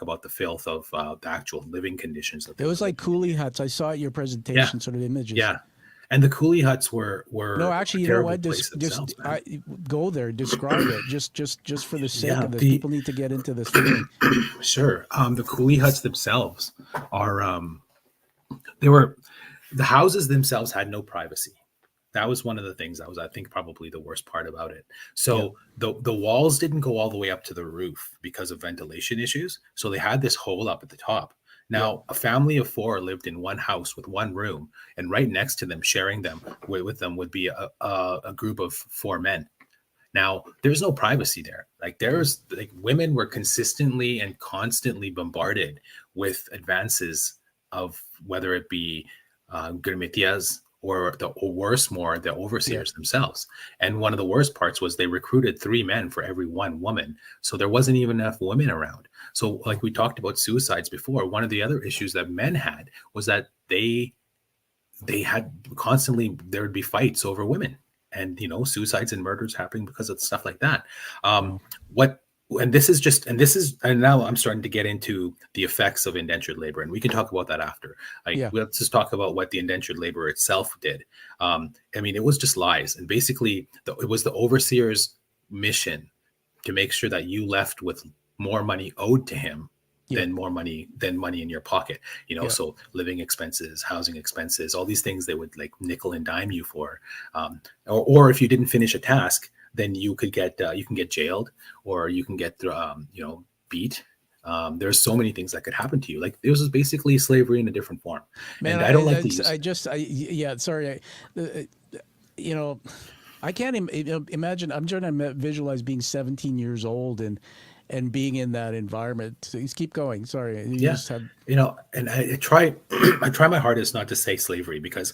about the filth of the actual living conditions. It was like coolie huts. I saw at your presentation, sort of images. Yeah. And the coolie huts were no, actually, you know what? Just go there, describe it, just for the sake of this. People need to get into this feeling. Sure. The coolie huts themselves are the houses themselves had no privacy. That was one of the things that was, I think, probably the worst part about it. So the walls didn't go all the way up to the roof because of ventilation issues. So they had this hole up at the top. Now, a family of 4 lived in one house with one room, and right next to them, sharing them with them, would be a group of 4 men. Now, there's no privacy there. Women were consistently and constantly bombarded with advances of whether it be Gurmitias or the overseers themselves. And one of the worst parts was they recruited 3 men for every 1 woman. So there wasn't even enough women around. So like we talked about suicides before, one of the other issues that men had was that they had constantly, there would be fights over women, and, suicides and murders happening because of stuff like that. And now I'm starting to get into the effects of indentured labor, and we can talk about that after. Let's just talk about what the indentured labor itself did. It was just lies. And basically it was the overseer's mission to make sure that you left with more money owed to him than money in your pocket, so living expenses, housing expenses, all these things they would like nickel and dime you for. Or if you didn't finish a task, then you can get jailed, or you can get beat. There's so many things that could happen to you. Like, this was basically slavery in a different form. Man, and I don't like to use. Sorry. I can't imagine. I'm trying to visualize being 17 years old and being in that environment. So keep going. Sorry. And I try my hardest not to say slavery, because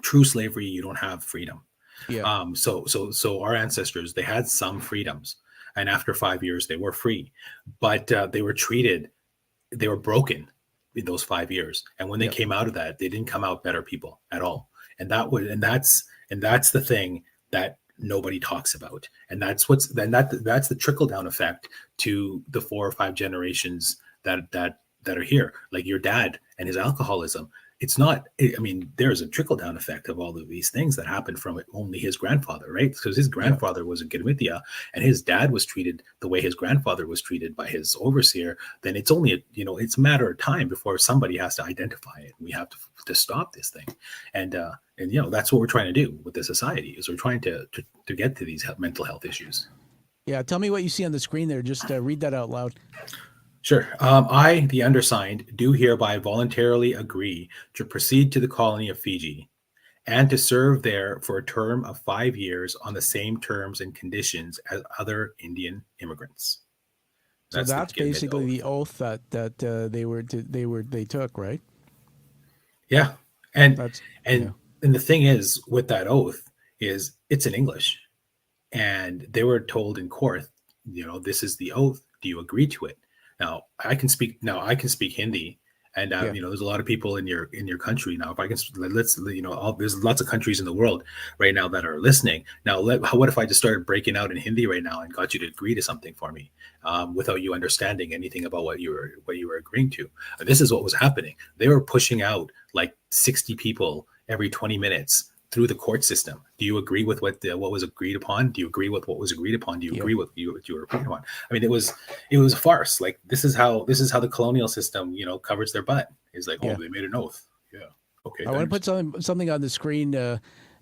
true slavery, you don't have freedom. Yeah. So our ancestors, they had some freedoms, and after 5 years they were free, but they were broken in those 5 years. And when they came out of that, they didn't come out better people at all. And that's the thing that nobody talks about. And that's that's the trickle down effect to the 4 or 5 generations that are here, like your dad and his alcoholism. It's not, there's a trickle down effect of all of these things that happened from only his grandfather, right? Because his grandfather was a Girmitia, and his dad was treated the way his grandfather was treated by his overseer. Then it's only, it's a matter of time before somebody has to identify it. We have to stop this thing. And that's what we're trying to do with the society, is we're trying to get to these mental health issues. Yeah. Tell me what you see on the screen there. Just read that out loud. Sure. I, the undersigned, do hereby voluntarily agree to proceed to the colony of Fiji and to serve there for a term of 5 years on the same terms and conditions as other Indian immigrants. So that's basically the oath that they took, right? Yeah. And the thing is with that oath is it's in English, and they were told in court, this is the oath. Do you agree to it? Now I can speak Hindi, And Yeah. there's a lot of people in your country now. If I can, let's there's lots of countries in the world right now that are listening. Now, what if I just started breaking out in Hindi right now and got you to agree to something for me, without you understanding anything about what you were agreeing to? This is what was happening. They were pushing out like 60 people every 20 minutes through the court system. Do you agree with what was agreed upon? Do you agree with what was agreed upon? Do you agree with what you were agreed upon? I mean, it was a farce. Like this is how the colonial system, covers their butt. It's like, oh, they made an oath. Yeah. Okay. I want to put something on the screen.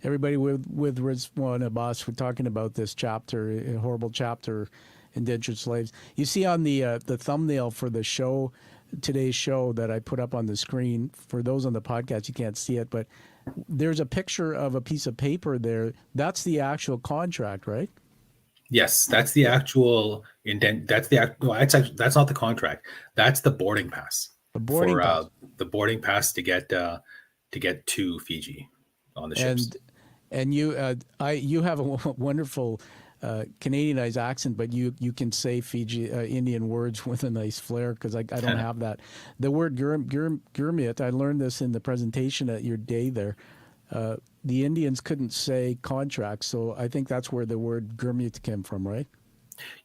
Everybody with Rizwaan Abbas, we're talking about this chapter, a horrible chapter, indentured slaves. You see on the thumbnail for the show, today's show that I put up on the screen. For those on the podcast, you can't see it, but there's a picture of a piece of paper there. That's the actual contract, right? Yes, that's the actual indent. That's that's not the contract. That's the boarding pass. The boarding pass. The boarding pass to get to Fiji on the ships. And you have a wonderful Canadianized accent, but you can say Fiji Indian words with a nice flair, because I don't have that. The word gurmit, I learned this in the presentation at your day there. The Indians couldn't say contract, so I think that's where the word gurmit came from, right?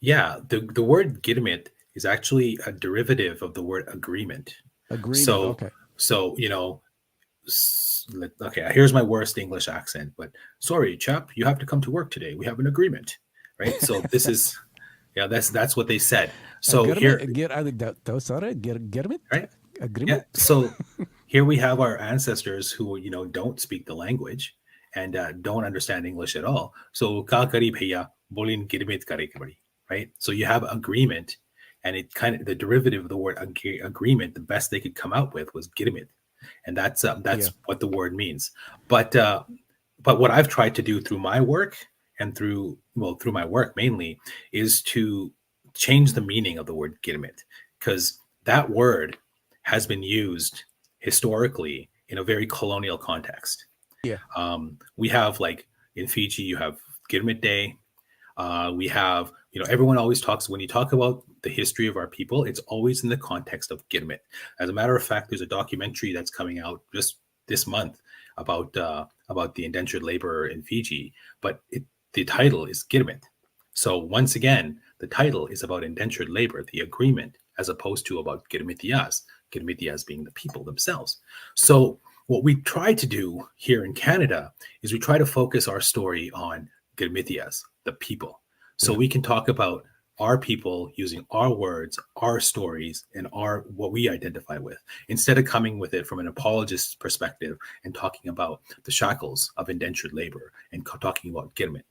Yeah, the word gidmit is actually a derivative of the word agreement. Agreement. Okay. So okay, here's my worst English accent, but sorry, chap, you have to come to work today. We have an agreement, right? So this is, that's what they said. So right? Agreement. Yeah. So here we have our ancestors who, don't speak the language and don't understand English at all. So ka kari bhaiya, bolin gidmit kare kabadi, right? So you have agreement, and it kind of, the derivative of the word agreement, the best they could come out with was gidmit. And that's what the word means. But what I've tried to do through my work and through my work mainly is to change the meaning of the word gidmit, because that word has been used historically in a very colonial context. Yeah. We have, like, in Fiji, you have Gidmit Day. We have, everyone always talks, when you talk about the history of our people, it's always in the context of Gidmit. As a matter of fact, there's a documentary that's coming out just this month about the indentured laborer in Fiji, but the title is Gidmit. So once again, the title is about indentured labor, the agreement, as opposed to about Gidmitiyas being the people themselves. So what we try to do here in Canada is we try to focus our story on Gidmitiyas, the people. So we can talk about our people using our words, our stories, and what we identify with, instead of coming with it from an apologist's perspective and talking about the shackles of indentured labor and talking about Gidmit.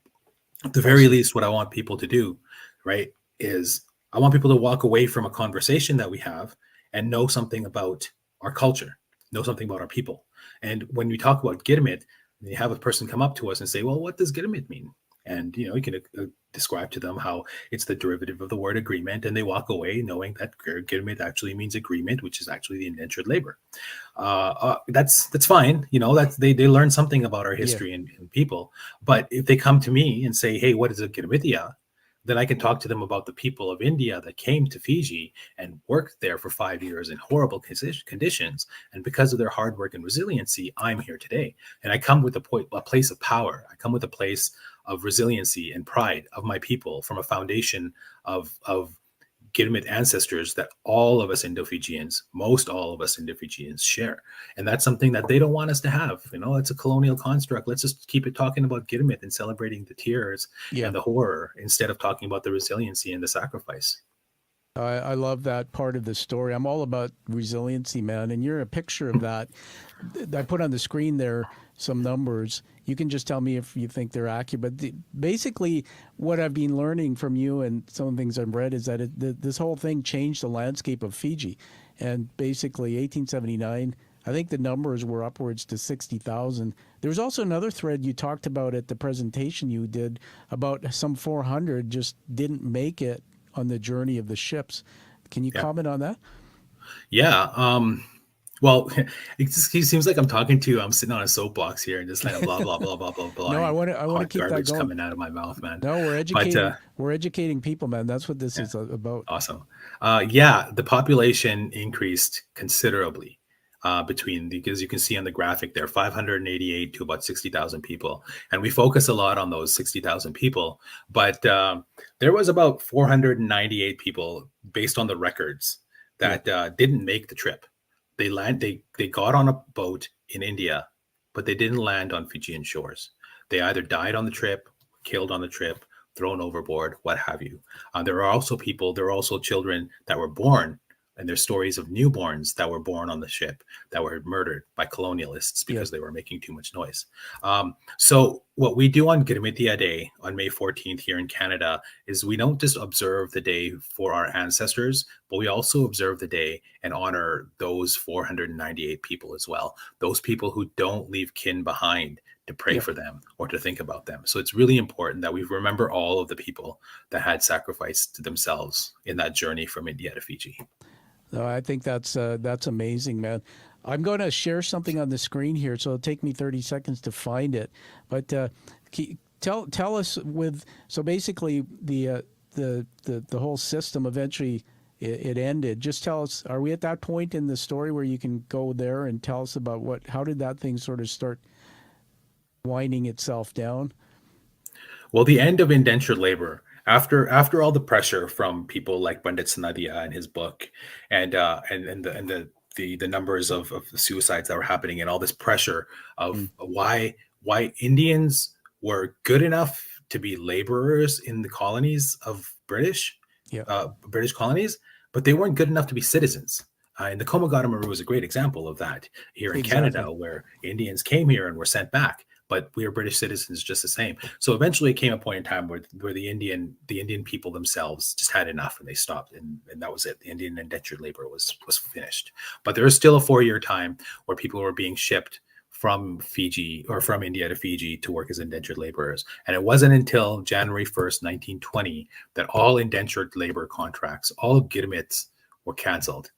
At the very least, what I want people to do, right, is I want people to walk away from a conversation that we have and know something about our culture, know something about our people. And when we talk about Gidmit, you have a person come up to us and say, well, what does Gidmit mean? And, you can describe to them how it's the derivative of the word agreement, and they walk away knowing that Gidmit actually means agreement, which is actually the indentured labor. That's fine. They learn something about our history and people. But if they come to me and say, hey, what is a Gidmitiya? Then I can talk to them about the people of India that came to Fiji and worked there for 5 years in horrible conditions. And because of their hard work and resiliency, I'm here today. And I come with a place of power. I come with a place of resiliency and pride of my people, from a foundation of Gidmit ancestors that all of us Indo-Fijians, most all of us Indo-Fijians share. And that's something that they don't want us to have. It's a colonial construct. Let's just keep it talking about Gidmit and celebrating the tears and the horror, instead of talking about the resiliency and the sacrifice. I love that part of the story. I'm all about resiliency, man. And you're a picture of that. I put on the screen there some numbers. You can just tell me if you think they're accurate. But basically, what I've been learning from you and some of the things I've read is that this whole thing changed the landscape of Fiji. And basically, 1879, I think the numbers were upwards to 60,000. There was also another thread you talked about at the presentation you did about some 400 just didn't make it on the journey of the ships. Can you comment on that? Yeah. Well, it seems like I'm talking to you. I'm sitting on a soapbox here and just kind of blah blah blah blah blah blah. No, I And want to hot keep that garbage going. coming out of my mouth, man. No, But we're educating people, man. That's what this yeah, is about. awesome. Yeah, the population increased considerably between because you can see on the graphic there, 588 to about 60,000 people, and we focus a lot on those 60,000 people. But there was about 498 people based on the records Yeah, that didn't make the trip. They got on a boat in India, but they didn't land on Fijian shores. They either died on the trip, killed on the trip, thrown overboard, what have you. There are also children that were born, and there's stories of newborns that were born on the ship that were murdered by colonialists yeah, because they were making too much noise. So what we do on Girimitia Day on May 14th here in Canada is we don't just observe the day for our ancestors, but we also observe the day and honor those 498 people as well. Those people who don't leave kin behind to pray yeah. for them or to think about them. So it's really important that we remember all of the people that had sacrificed themselves in that journey from India to Fiji. No, I think that's amazing, man. I'm going to share something on the screen here, so it'll take me 30 seconds to find it. But tell us with so basically the whole system eventually it ended. Just tell us, are we at that point in the story where you can go there and tell us about how did that thing sort of start winding itself down? Well, the end of indentured labor, after all the pressure from people like Pandit Sanadia in his book, and the numbers of the suicides that were happening, and all this pressure of Mm, why Indians were good enough to be laborers in the colonies of yeah, British colonies, but they weren't good enough to be citizens. And the Komagata Maru is a great example of that here in exactly. Canada, where Indians came here and were sent back, but we are British citizens just the same. So eventually, it came a point in time where the Indian people themselves just had enough and they stopped, and that was it. The Indian indentured labor was finished. But there is still a 4-year time where people were being shipped from Fiji or from India to Fiji to work as indentured laborers. And it wasn't until January 1st, 1920, that all indentured labor contracts, all girmits, were canceled.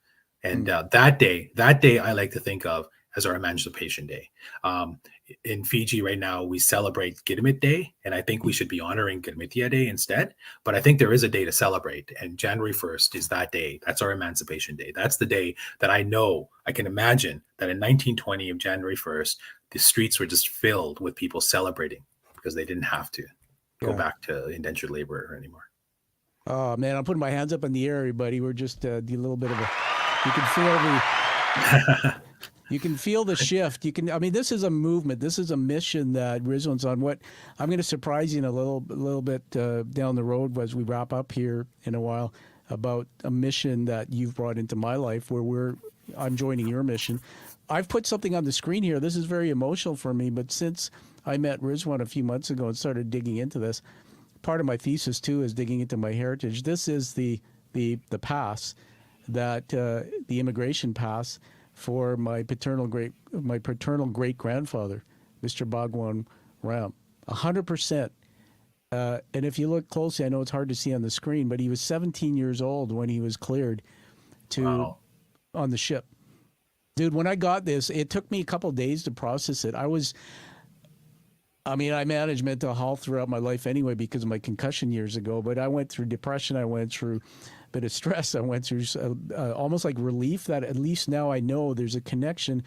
And Mm, that day, I like to think of as our Emancipation Day. Um, in Fiji right now, we celebrate Girmit Day, and I think we should be honoring Girmitia Day instead. But I think there is a day to celebrate, and January 1st is that day. That's our Emancipation Day. That's the day that I can imagine that in 1920 of January 1st, the streets were just filled with people celebrating because they didn't have to go yeah. back to indentured labor anymore. Oh man, I'm putting my hands up in the air, everybody. We're just a little bit of a. You can feel the. You can feel the shift. You can. I mean, this is a movement. This is a mission that Rizwan's on. What I'm going to surprise you in a little bit down the road as we wrap up here in a while about a mission that you've brought into my life, where I'm joining your mission. I've put something on the screen here. This is very emotional for me, but since I met Rizwan a few months ago and started digging into this, part of my thesis too is digging into my heritage. This is the pass that the immigration pass for my paternal great grandfather, Mr. Bhagwan Ram, 100%. And if you look closely, I know it's hard to see on the screen, but he was 17 years old when he was cleared to Wow. on the ship. Dude, when I got this, it took me a couple of days to process it. I mean, I managed mental health throughout my life anyway because of my concussion years ago, but I went through depression. I went through a bit of stress. I went through almost like relief that at least now I know there's a connection.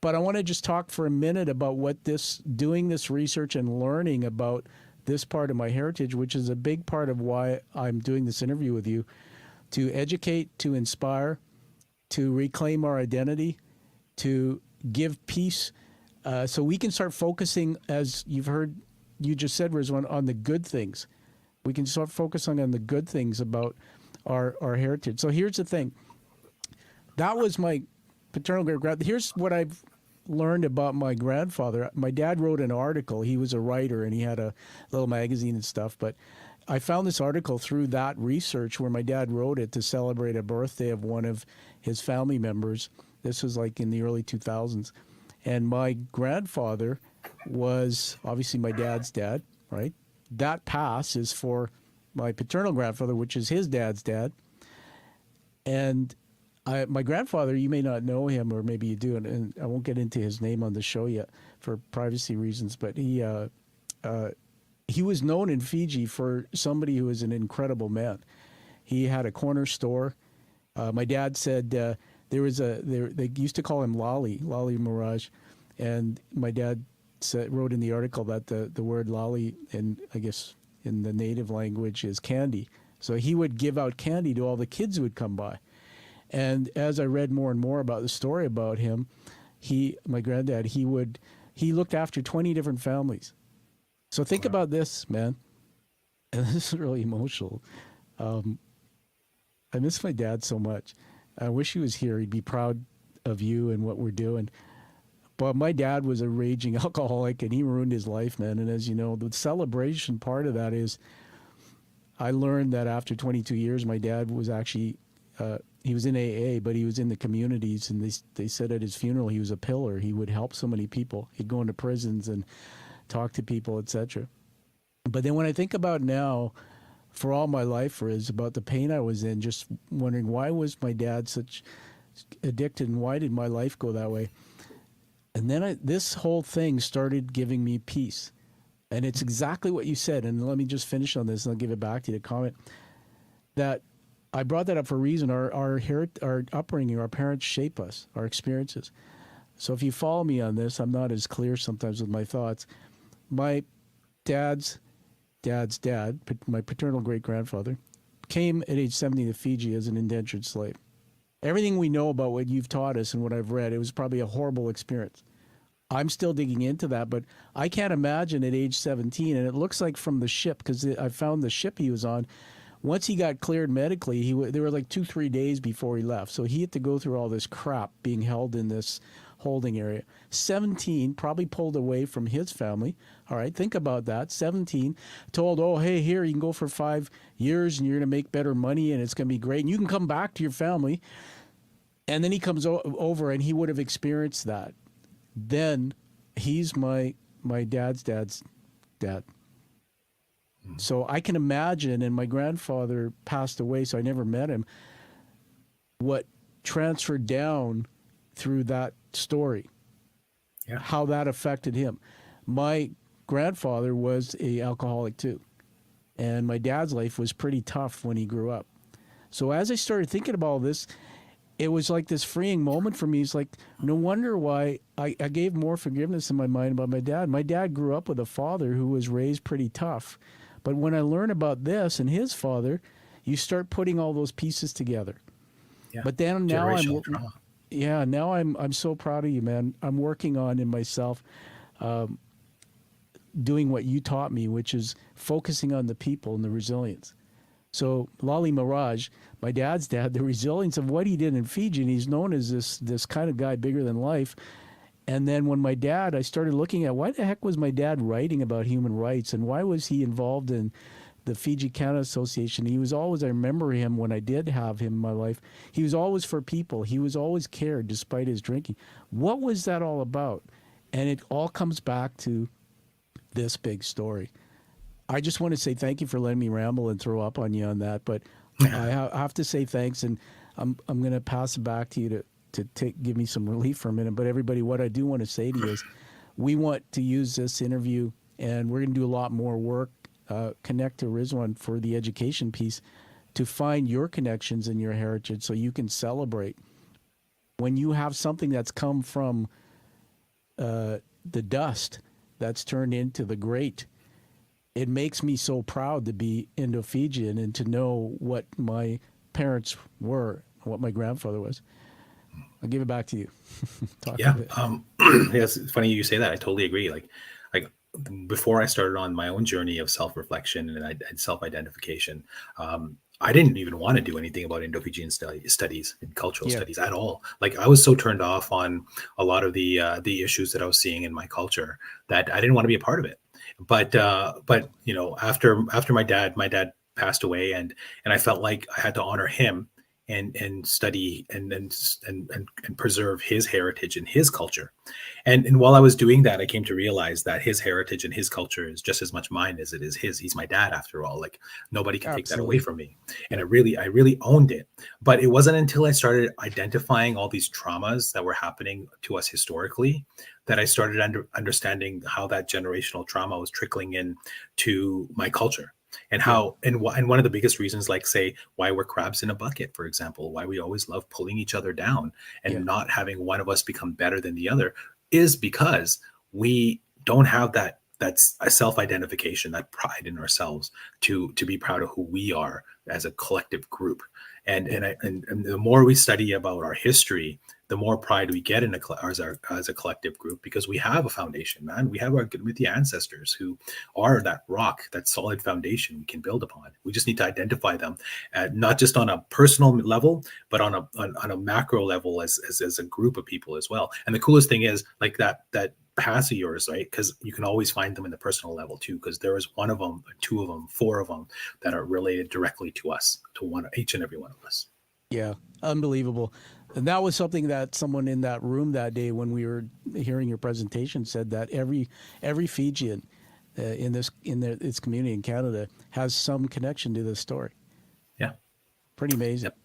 But I want to just talk for a minute about doing this research and learning about this part of my heritage, which is a big part of why I'm doing this interview with you, to educate, to inspire, to reclaim our identity, to give peace, so we can start focusing, as you just said, Rizwan, on the good things. We can start focusing on the good things about our heritage. So here's the thing. That was my paternal great-grandfather. Here's what I've learned about my grandfather. My dad wrote an article. He was a writer, and he had a little magazine and stuff. But I found this article through that research where my dad wrote it to celebrate a birthday of one of his family members. This was like in the early 2000s. And my grandfather was obviously my dad's dad, right? That pass is for my paternal grandfather, which is his dad's dad. And My grandfather, you may not know him, or maybe you do, and I won't get into his name on the show yet for privacy reasons, but he was known in Fiji for somebody who was an incredible man. He had a corner store. My dad said they used to call him Lali Mirage, and my dad wrote in the article that the word Lali, in I guess in the native language, is candy. So he would give out candy to all the kids who would come by. And as I read more and more about the story about him, my granddad, he looked after 20 different families. So think about this, man. And this is really emotional. I miss my dad so much. I wish he was here. He'd be proud of you and what we're doing. But my dad was a raging alcoholic, and he ruined his life, man. And as you know, the celebration part of that is, I learned that after 22 years, my dad was actually, he was in AA, but he was in the communities, and they said at his funeral he was a pillar. He would help so many people. He'd go into prisons and talk to people, etc. But then when I think about now, for all my life is about the pain I was in, just wondering, why was my dad such addicted, and why did my life go that way? And then this whole thing started giving me peace. And it's exactly what you said. And let me just finish on this, and I'll give it back to you to comment. That I brought that up for a reason. Our upbringing, our parents shape us, our experiences. So if you follow me on this, I'm not as clear sometimes with my thoughts. My dad's dad, my paternal great-grandfather, came at age 70 to Fiji as an indentured slave. Everything we know about what you've taught us and what I've read, it was probably a horrible experience. I'm still digging into that, but I can't imagine at age 17, and it looks like from the ship, because I found the ship he was on, once he got cleared medically, there were like 2-3 days before he left. So he had to go through all this crap being held in this holding area. 17, probably pulled away from his family. All right, think about that. 17, told, oh, hey, here, you can go for 5 years and you're going to make better money and it's going to be great. And you can come back to your family. And then he comes over and he would have experienced that. Then he's my dad's dad. So I can imagine, and my grandfather passed away, so I never met him, what transferred down through that story, how that affected him. My grandfather was an alcoholic too, and my dad's life was pretty tough when he grew up. So as I started thinking about all this, it was like this freeing moment for me. It's like, no wonder why I gave more forgiveness in my mind about my dad. My dad grew up with a father who was raised pretty tough. But when I learn about this and his father, you start putting all those pieces together. Yeah. But then now I'm so proud of you, man. I'm working on in myself, doing what you taught me, which is focusing on the people and the resilience. So Lali Mirage, my dad's dad, the resilience of what he did in Fiji, and he's known as this kind of guy bigger than life. And then when I started looking at why the heck was my dad writing about human rights, and why was he involved in the Fiji Canada Association? He was always, I remember him when I did have him in my life, he was always for people. He was always cared despite his drinking. What was that all about? And it all comes back to this big story. I just want to say thank you for letting me ramble and throw up on you on that. But I have to say thanks, and I'm going to pass it back to you to give me some relief for a minute. But everybody, what I do want to say to you is we want to use this interview, and we're going to do a lot more work, connect to Rizwaan for the education piece, to find your connections and your heritage so you can celebrate. When you have something that's come from the dust that's turned into the great, it makes me so proud to be Indo-Fijian and to know what my parents were, what my grandfather was. I'll give it back to you. Yes, it's funny you say that. I totally agree. Like before I started on my own journey of self-reflection and self-identification, I didn't even want to do anything about Indo-Fijian studies and cultural studies at all. Like I was so turned off on a lot of the issues that I was seeing in my culture that I didn't want to be a part of it. But after my dad passed away, and I felt like I had to honor him and study and preserve his heritage and his culture. And while I was doing that, I came to realize that his heritage and his culture is just as much mine as it is his. He's my dad, after all. Like, nobody can take that away from me. And I really owned it. But it wasn't until I started identifying all these traumas that were happening to us historically that I started understanding how that generational trauma was trickling in to my culture. And how, and one of the biggest reasons, like, say, why we're crabs in a bucket, for example, why we always love pulling each other down and not having one of us become better than the other, is because we don't have that's a self-identification, that pride in ourselves to be proud of who we are as a collective group. And the more we study about our history, the more pride we get as a collective group, because we have a foundation, man. We have our the ancestors who are that rock, that solid foundation we can build upon. We just need to identify them, not just on a personal level, but on a macro level as a group of people as well. And the coolest thing is, like, that past of yours, right? Because you can always find them in the personal level too, because there is one of them, two of them, four of them that are related directly to us, to each and every one of us. Yeah, unbelievable. And that was something that someone in that room that day when we were hearing your presentation said, that every Fijian in its community in Canada has some connection to this story. Yeah, pretty amazing. Yep.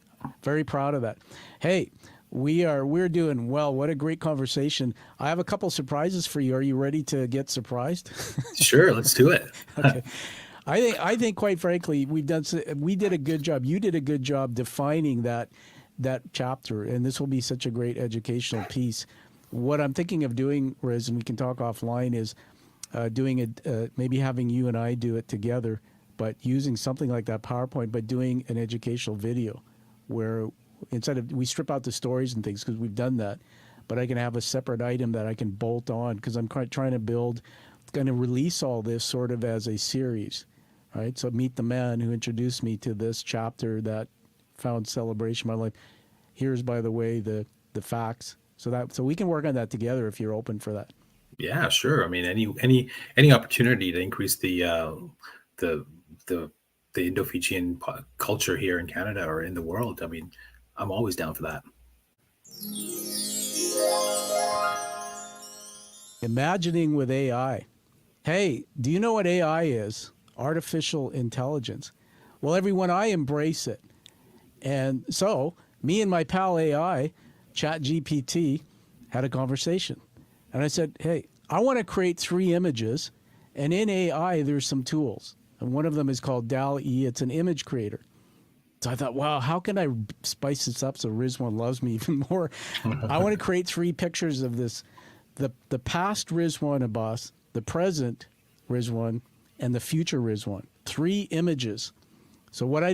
Very proud of that. Hey, we're doing well. What a great conversation. I have a couple surprises for you. Are you ready to get surprised? Sure, let's do it. Okay. I think quite frankly, we did a good job. You did a good job defining that chapter, and this will be such a great educational piece. What I'm thinking of doing, Riz, and we can talk offline, is doing it, maybe having you and I do it together, but using something like that PowerPoint, but doing an educational video where instead of, we strip out the stories and things, because we've done that, but I can have a separate item that I can bolt on, because I'm trying to going to release all this sort of as a series, right? So meet the man who introduced me to this chapter that found celebration in my life. Here's, by the way, the facts. So we can work on that together if you're open for that. Yeah, sure. I mean, any opportunity to increase the Indo-Fijian culture here in Canada or in the world, I mean, I'm always down for that. Imagining with AI. Hey, do you know what AI is? Artificial intelligence. Well, everyone, I embrace it. And so me and my pal AI, ChatGPT, had a conversation. And I said, hey, I want to create 3 images. And in AI, there's some tools. And one of them is called DALL-E. It's an image creator. So I thought, wow, how can I spice this up so Rizwaan loves me even more? I want to create 3 pictures of this, the past Rizwaan Abbas, the present Rizwaan, and the future Rizwaan. 3 images. So what I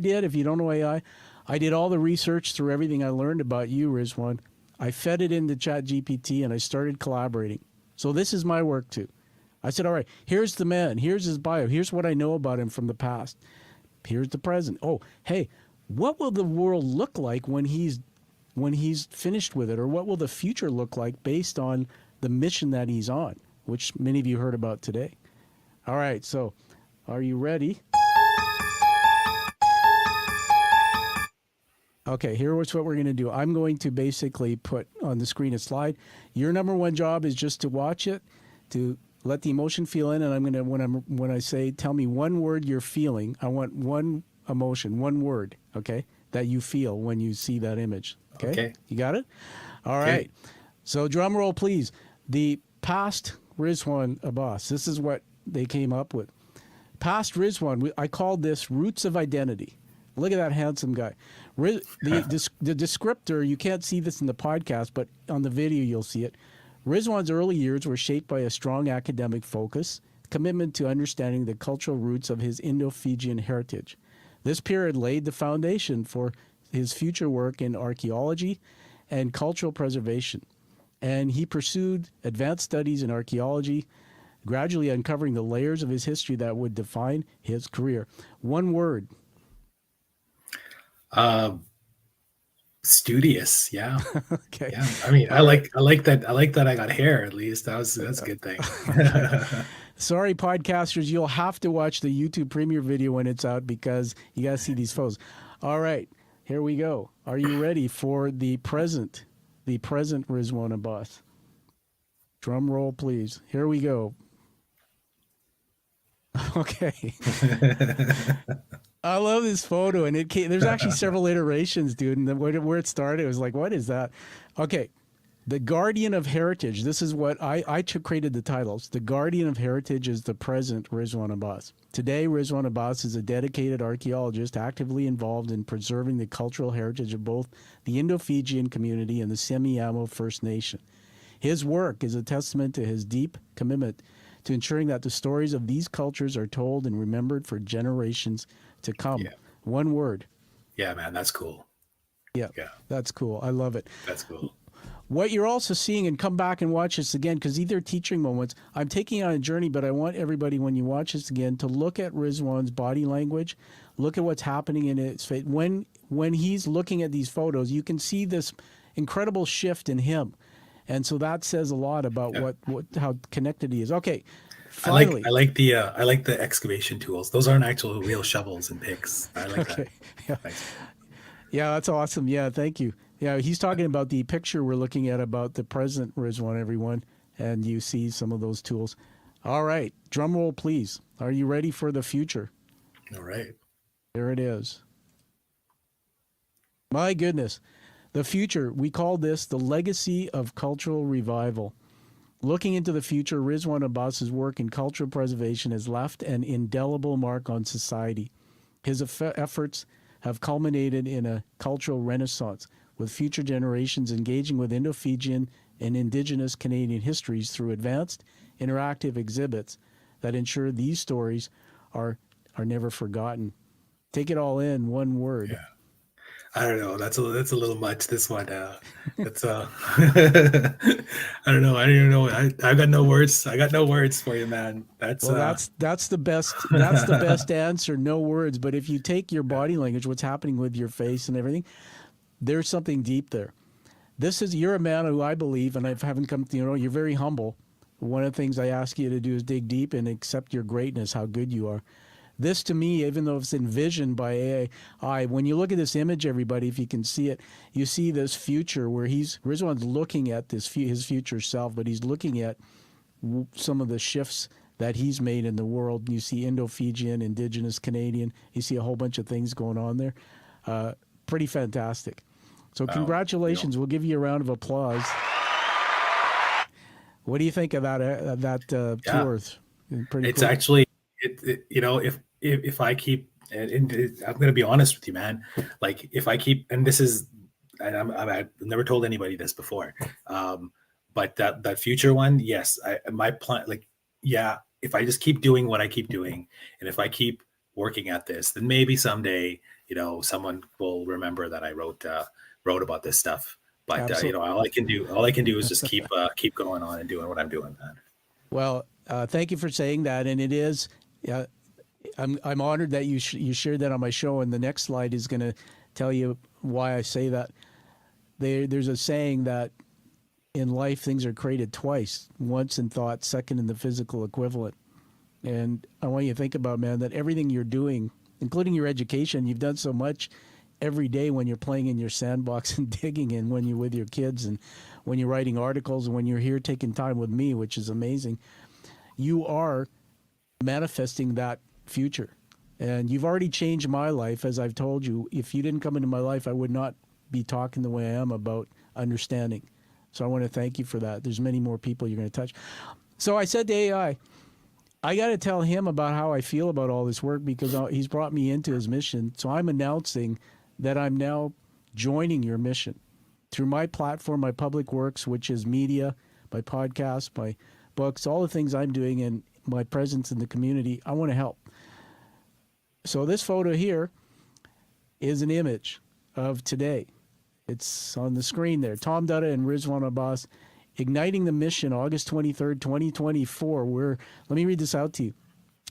did, if you don't know AI, I did all the research through everything I learned about you, Rizwaan. I fed it into ChatGPT and I started collaborating. So this is my work too. I said, all right, here's the man. Here's his bio. Here's what I know about him from the past. Here's the present. Oh, hey, what will the world look like when he's finished with it? Or what will the future look like based on the mission that he's on, which many of you heard about today? All right, so are you ready? Okay, here's what we're going to do. I'm going to basically put on the screen a slide. Your number one job is just to watch it, to let the emotion feel in, and I'm going to, when I say, tell me one word you're feeling, I want one emotion, one word, okay, that you feel when you see that image. Okay. You got it? All right. So drum roll, please. The past Rizwaan Abbas. This is what they came up with. Past Rizwaan, I called this Roots of Identity. Look at that handsome guy. The descriptor, you can't see this in the podcast, but on the video you'll see it. Rizwaan's early years were shaped by a strong academic focus, commitment to understanding the cultural roots of his Indo-Fijian heritage. This period laid the foundation for his future work in archaeology and cultural preservation. And he pursued advanced studies in archaeology, gradually uncovering the layers of his history that would define his career. One word. Studious, yeah. Okay. Yeah. I mean, I like that. I like that I got hair at least. That's a good thing. Sorry, podcasters, you'll have to watch the YouTube premiere video when it's out because you got to see these photos. All right. Here we go. Are you ready for the present Rizwaan Abbas? Drum roll, please. Here we go. Okay. I love this photo, and there's actually several iterations, dude. And where it started, it was like, what is that? Okay. The Guardian of Heritage. This is what I created the titles. The Guardian of Heritage is the present Rizwaan Abbas. Today, Rizwaan Abbas is a dedicated archaeologist actively involved in preserving the cultural heritage of both the Indo-Fijian community and the Semiahmoo First Nation. His work is a testament to his deep commitment to ensuring that the stories of these cultures are told and remembered for generations to come. Yeah. One word. Yeah, man, that's cool. Yeah, that's cool. I love it. That's cool. What you're also seeing, and come back and watch this again, because these are teaching moments. I'm taking you on a journey, but I want everybody, when you watch this again, to look at Rizwaan's body language, look at what's happening in his face. When he's looking at these photos, you can see this incredible shift in him. And so that says a lot about how connected he is. Okay. Finally. I like the excavation tools. Those aren't actual real shovels and picks. I like that. Yeah. Thanks. Yeah, that's awesome. Yeah, thank you. Yeah, he's talking about the picture we're looking at about the present Rizwaan, everyone, and you see some of those tools. All right, drum roll, please. Are you ready for the future? All right. There it is. My goodness. The future, we call this the legacy of cultural revival. Looking into the future, Rizwaan Abbas's work in cultural preservation has left an indelible mark on society. His efforts have culminated in a cultural renaissance, with future generations engaging with Indo-Fijian and Indigenous Canadian histories through advanced interactive exhibits that ensure these stories are never forgotten. Take it all in one word. Yeah. I don't know. That's a little much. This one. That's I don't know. I don't even know. I got no words. I got no words for you, man. That's the best. That's the best answer. No words. But if you take your body language, what's happening with your face and everything, there's something deep there. You're a man who I believe, and I haven't come to, you're very humble. One of the things I ask you to do is dig deep and accept your greatness, how good you are. This, to me, even though it's envisioned by AI, when you look at this image, everybody, if you can see it, you see this future where Rizwaan's looking at his future self, but he's looking at some of the shifts that he's made in the world. You see Indo-Fijian, Indigenous Canadian. You see a whole bunch of things going on there. Pretty fantastic. So congratulations. We'll give you a round of applause. What do you think of that tour? It's cool. Actually, if I keep, and I'm going to be honest with you, man. Like if I keep, and this is, and I've never told anybody this before, but that future one, yes, my plan, if I just keep doing what I keep doing, and if I keep working at this, then maybe someday, someone will remember that I wrote about this stuff. But all I can do is just keep going on and doing what I'm doing, man. Well, thank you for saying that, and it is. I'm honored that you shared that on my show, and the next slide is going to tell you why I say that. There's a saying that in life things are created twice, once in thought, second in the physical equivalent. And I want you to think about, man, that everything you're doing, including your education, you've done so much every day when you're playing in your sandbox and digging, and when you're with your kids, and when you're writing articles, and when you're here taking time with me, which is amazing. You are manifesting that future. And you've already changed my life, as I've told you. If you didn't come into my life, I would not be talking the way I am about understanding. So I want to thank you for that. There's many more people you're going to touch. So I said to AI, I got to tell him about how I feel about all this work, because he's brought me into his mission. So I'm announcing that I'm now joining your mission through my platform, my public works, which is media, my podcast, my books, all the things I'm doing, and my presence in the community. I want to help. So this photo here is an image of today. It's on the screen there. Tom Dutta and Rizwaan Abbas igniting the mission, August 23rd, 2024. Let me read this out to you.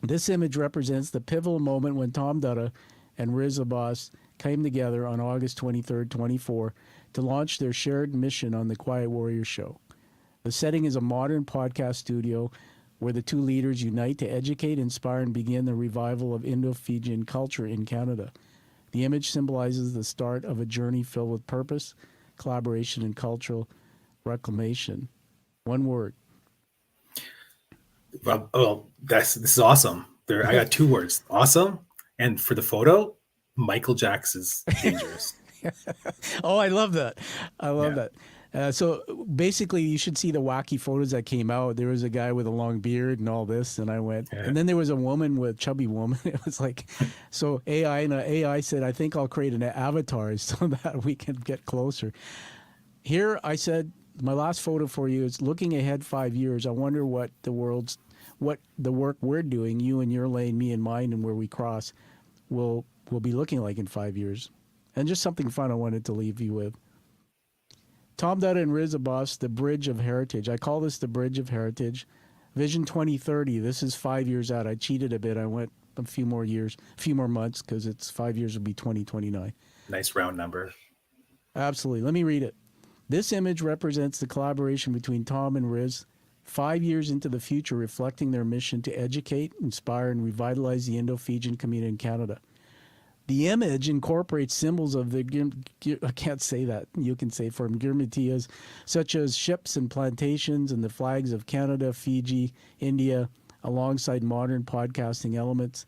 This image represents the pivotal moment when Tom Dutta and Riz Abbas came together on August 23rd, 24, to launch their shared mission on the Quiet Warrior Show. The setting is a modern podcast studio where the two leaders unite to educate, inspire, and begin the revival of Indo-Fijian culture in Canada. The image symbolizes the start of a journey filled with purpose, collaboration, and cultural reclamation. One word. Well, this is awesome. I got two words: awesome, and for the photo, Michael Jackson's "Dangerous." Oh, I love that. I love Yeah. that. So basically, you should see the wacky photos that came out. There was a guy with a long beard and all this, and I went. Yeah. And then there was a woman with chubby woman. It was like, so AI said, I think I'll create an avatar so that we can get closer. Here, I said, my last photo for you is looking ahead 5 years. I wonder what the work we're doing, you and your lane, me and mine, and where we cross, will be looking like in 5 years. And just something fun I wanted to leave you with. Tom Dutta and Rizwaan Abbas, the Bridge of Heritage. I call this the Bridge of Heritage. Vision 2030. This is 5 years out. I cheated a bit. I went a few more months, because it's 5 years will be 2029. Nice round number. Absolutely. Let me read it. This image represents the collaboration between Tom and Riz, 5 years into the future, reflecting their mission to educate, inspire, and revitalize the Indo-Fijian community in Canada. The image incorporates symbols of the, I can't say that, you can say for them, Girmatias, such as ships and plantations and the flags of Canada, Fiji, India, alongside modern podcasting elements.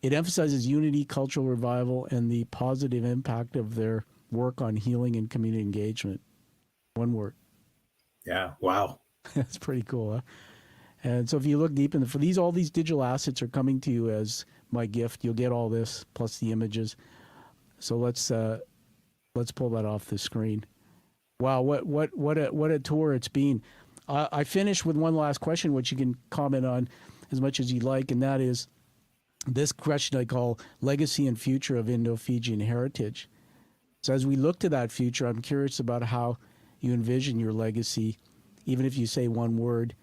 It emphasizes unity, cultural revival, and the positive impact of their work on healing and community engagement. One word. Yeah. Wow. That's pretty cool, huh? And so if you look deep in all these digital assets are coming to you as my gift. You'll get all this plus the images. So let's pull that off the screen. Wow, what a tour it's been. I finished with one last question, which you can comment on as much as you like, and that is this question I call legacy and future of Indo-Fijian heritage. So as we look to that future, I'm curious about how you envision your legacy, even if you say one word.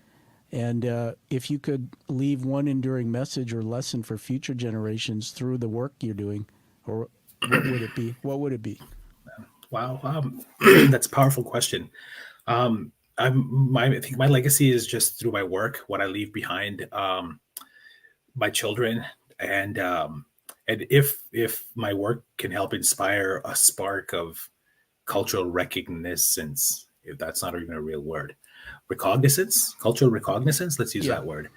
And if you could leave one enduring message or lesson for future generations through the work you're doing, or what would it be? What would it be? Wow. That's a powerful question. I think my legacy is just through my work, what I leave behind, my children, and if my work can help inspire a spark of cultural recognizance, if that's not even a real word, cultural recognizance, let's use that word,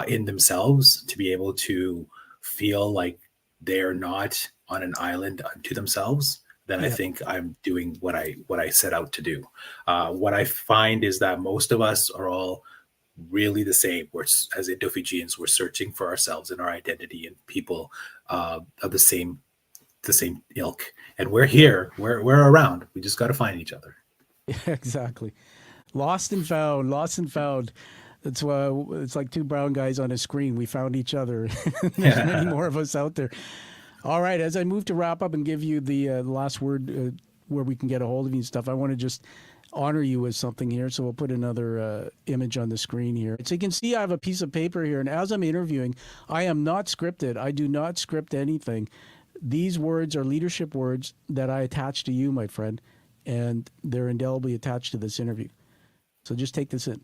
in themselves, to be able to feel like they're not on an island unto themselves, then I think I'm doing what I set out to do. What I find is that most of us are all really the same. As Indo-Fijians, we're searching for ourselves and our identity, and people of the same ilk. And we're here. We're around. We just got to find each other. Exactly. Lost and found. That's why it's like two brown guys on a screen. We found each other. There's many more of us out there. All right. As I move to wrap up and give you the last word where we can get a hold of you and stuff, I want to just honor you with something here. So we'll put another image on the screen here. So you can see I have a piece of paper here. And as I'm interviewing, I am not scripted. I do not script anything. These words are leadership words that I attach to you, my friend, and they're indelibly attached to this interview. So just take this in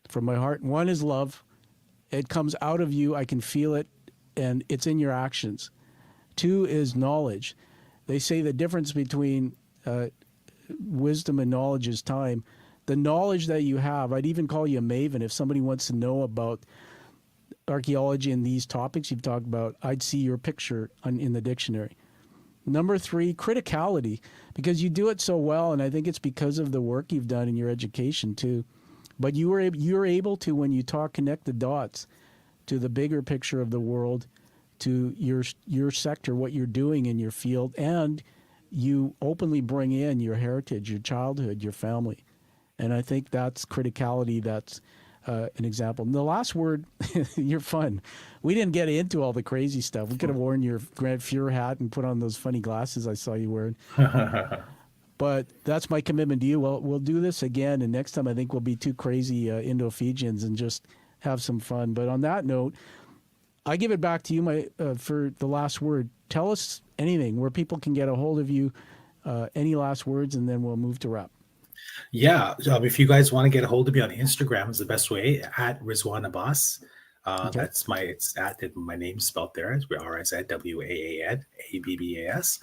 from my heart. One is love. It comes out of you. I can feel it, and it's in your actions. Two is knowledge. They say the difference between wisdom and knowledge is time. The knowledge that you have, I'd even call you a maven. If somebody wants to know about archaeology and these topics you've talked about, I'd see your picture in the dictionary. Number three, criticality, because you do it so well, and I think it's because of the work you've done in your education too. But you're able to, when you talk, connect the dots to the bigger picture of the world, to your sector, what you're doing in your field, and you openly bring in your heritage, your childhood, your family. And I think that's criticality. That's an example. And the last word, you're fun. We didn't get into all the crazy stuff. We could have worn your Grand Fuhrer hat and put on those funny glasses I saw you wearing. But that's my commitment to you. Well, we'll do this again, and next time I think we'll be two crazy Indo-Fijians and just have some fun. But on that note, I give it back to you for the last word. Tell us anything where people can get a hold of you, any last words, and then we'll move to wrap. Yeah. If you guys want to get a hold of me on Instagram, is the best way, at Rizwaan Abbas. Okay. My name's spelled there as Rizwaan Abbas.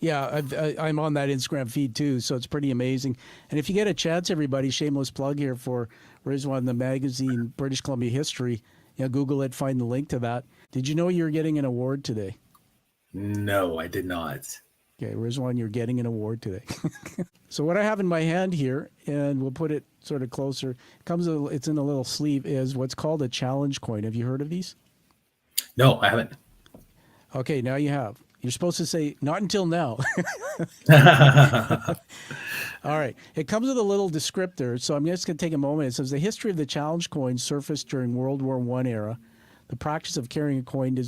Yeah, I'm on that Instagram feed too, so it's pretty amazing. And if you get a chance, everybody, shameless plug here for Rizwaan, the magazine, British Columbia History. Google it, find the link to that. Did you know you're getting an award today? No, I did not. Okay, Rizwaan, you're getting an award today. So what I have in my hand here, and we'll put it sort of closer, it's in a little sleeve, is what's called a challenge coin. Have you heard of these? No, I haven't. Okay, now you have. You're supposed to say, not until now. All right. It comes with a little descriptor, so I'm just going to take a moment. It says, the history of the challenge coin surfaced during World War I era. The practice of carrying a coin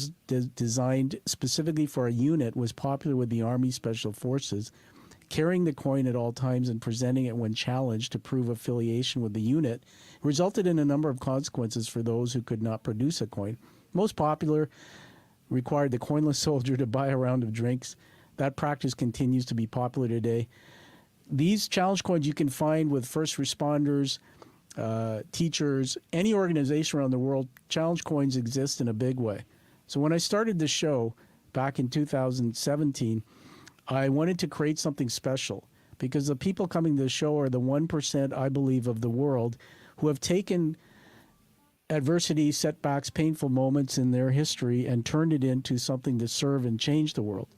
designed specifically for a unit was popular with the Army Special Forces. Carrying the coin at all times and presenting it when challenged to prove affiliation with the unit resulted in a number of consequences for those who could not produce a coin. Most popular required the coinless soldier to buy a round of drinks. That practice continues to be popular today. These challenge coins you can find with first responders, teachers, any organization around the world. Challenge coins exist in a big way. So when I started this show back in 2017, I wanted to create something special because the people coming to the show are the 1%, I believe, of the world who have taken adversity, setbacks, painful moments in their history and turned it into something to serve and change the world.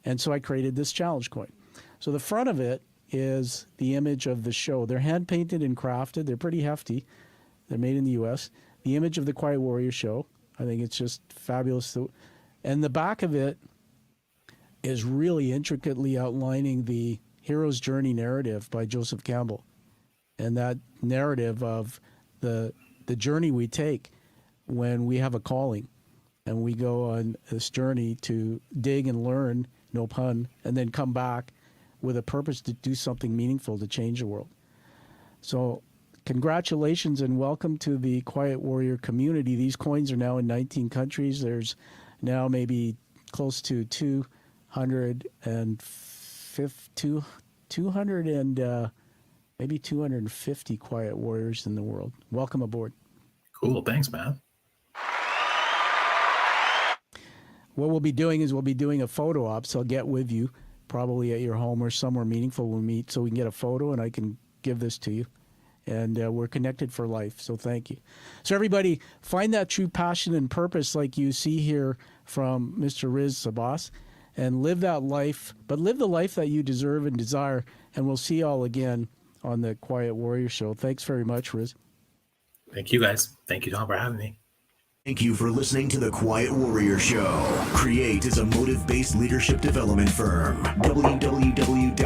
And so I created this challenge coin. So the front of it is the image of the show. They're hand painted and crafted. They're pretty hefty. They're made in the U.S. The image of the Quiet Warrior show. I think it's just fabulous. And the back of it is really intricately outlining the hero's journey narrative by Joseph Campbell. And that narrative of the journey we take when we have a calling and we go on this journey to dig and learn, no pun, and then come back with a purpose to do something meaningful to change the world. So congratulations and welcome to the Quiet Warrior community. These coins are now in 19 countries. There's now maybe close to 200 and maybe 250 Quiet Warriors in the world. Welcome aboard. Cool. Thanks, man. What we'll be doing is we'll be doing a photo op, so I'll get with you probably at your home or somewhere meaningful we'll meet so we can get a photo and I can give this to you. And we're connected for life, so thank you. So everybody, find that true passion and purpose like you see here from Mr. Rizwaan Abbas and live that life, but live the life that you deserve and desire. And we'll see you all again on the Quiet Warrior Show. Thanks very much, Riz. Thank you, guys. Thank you, Tom, for having me. Thank you for listening to the Quiet Warrior Show. Create is a motive-based leadership development firm. www.kreat.ca.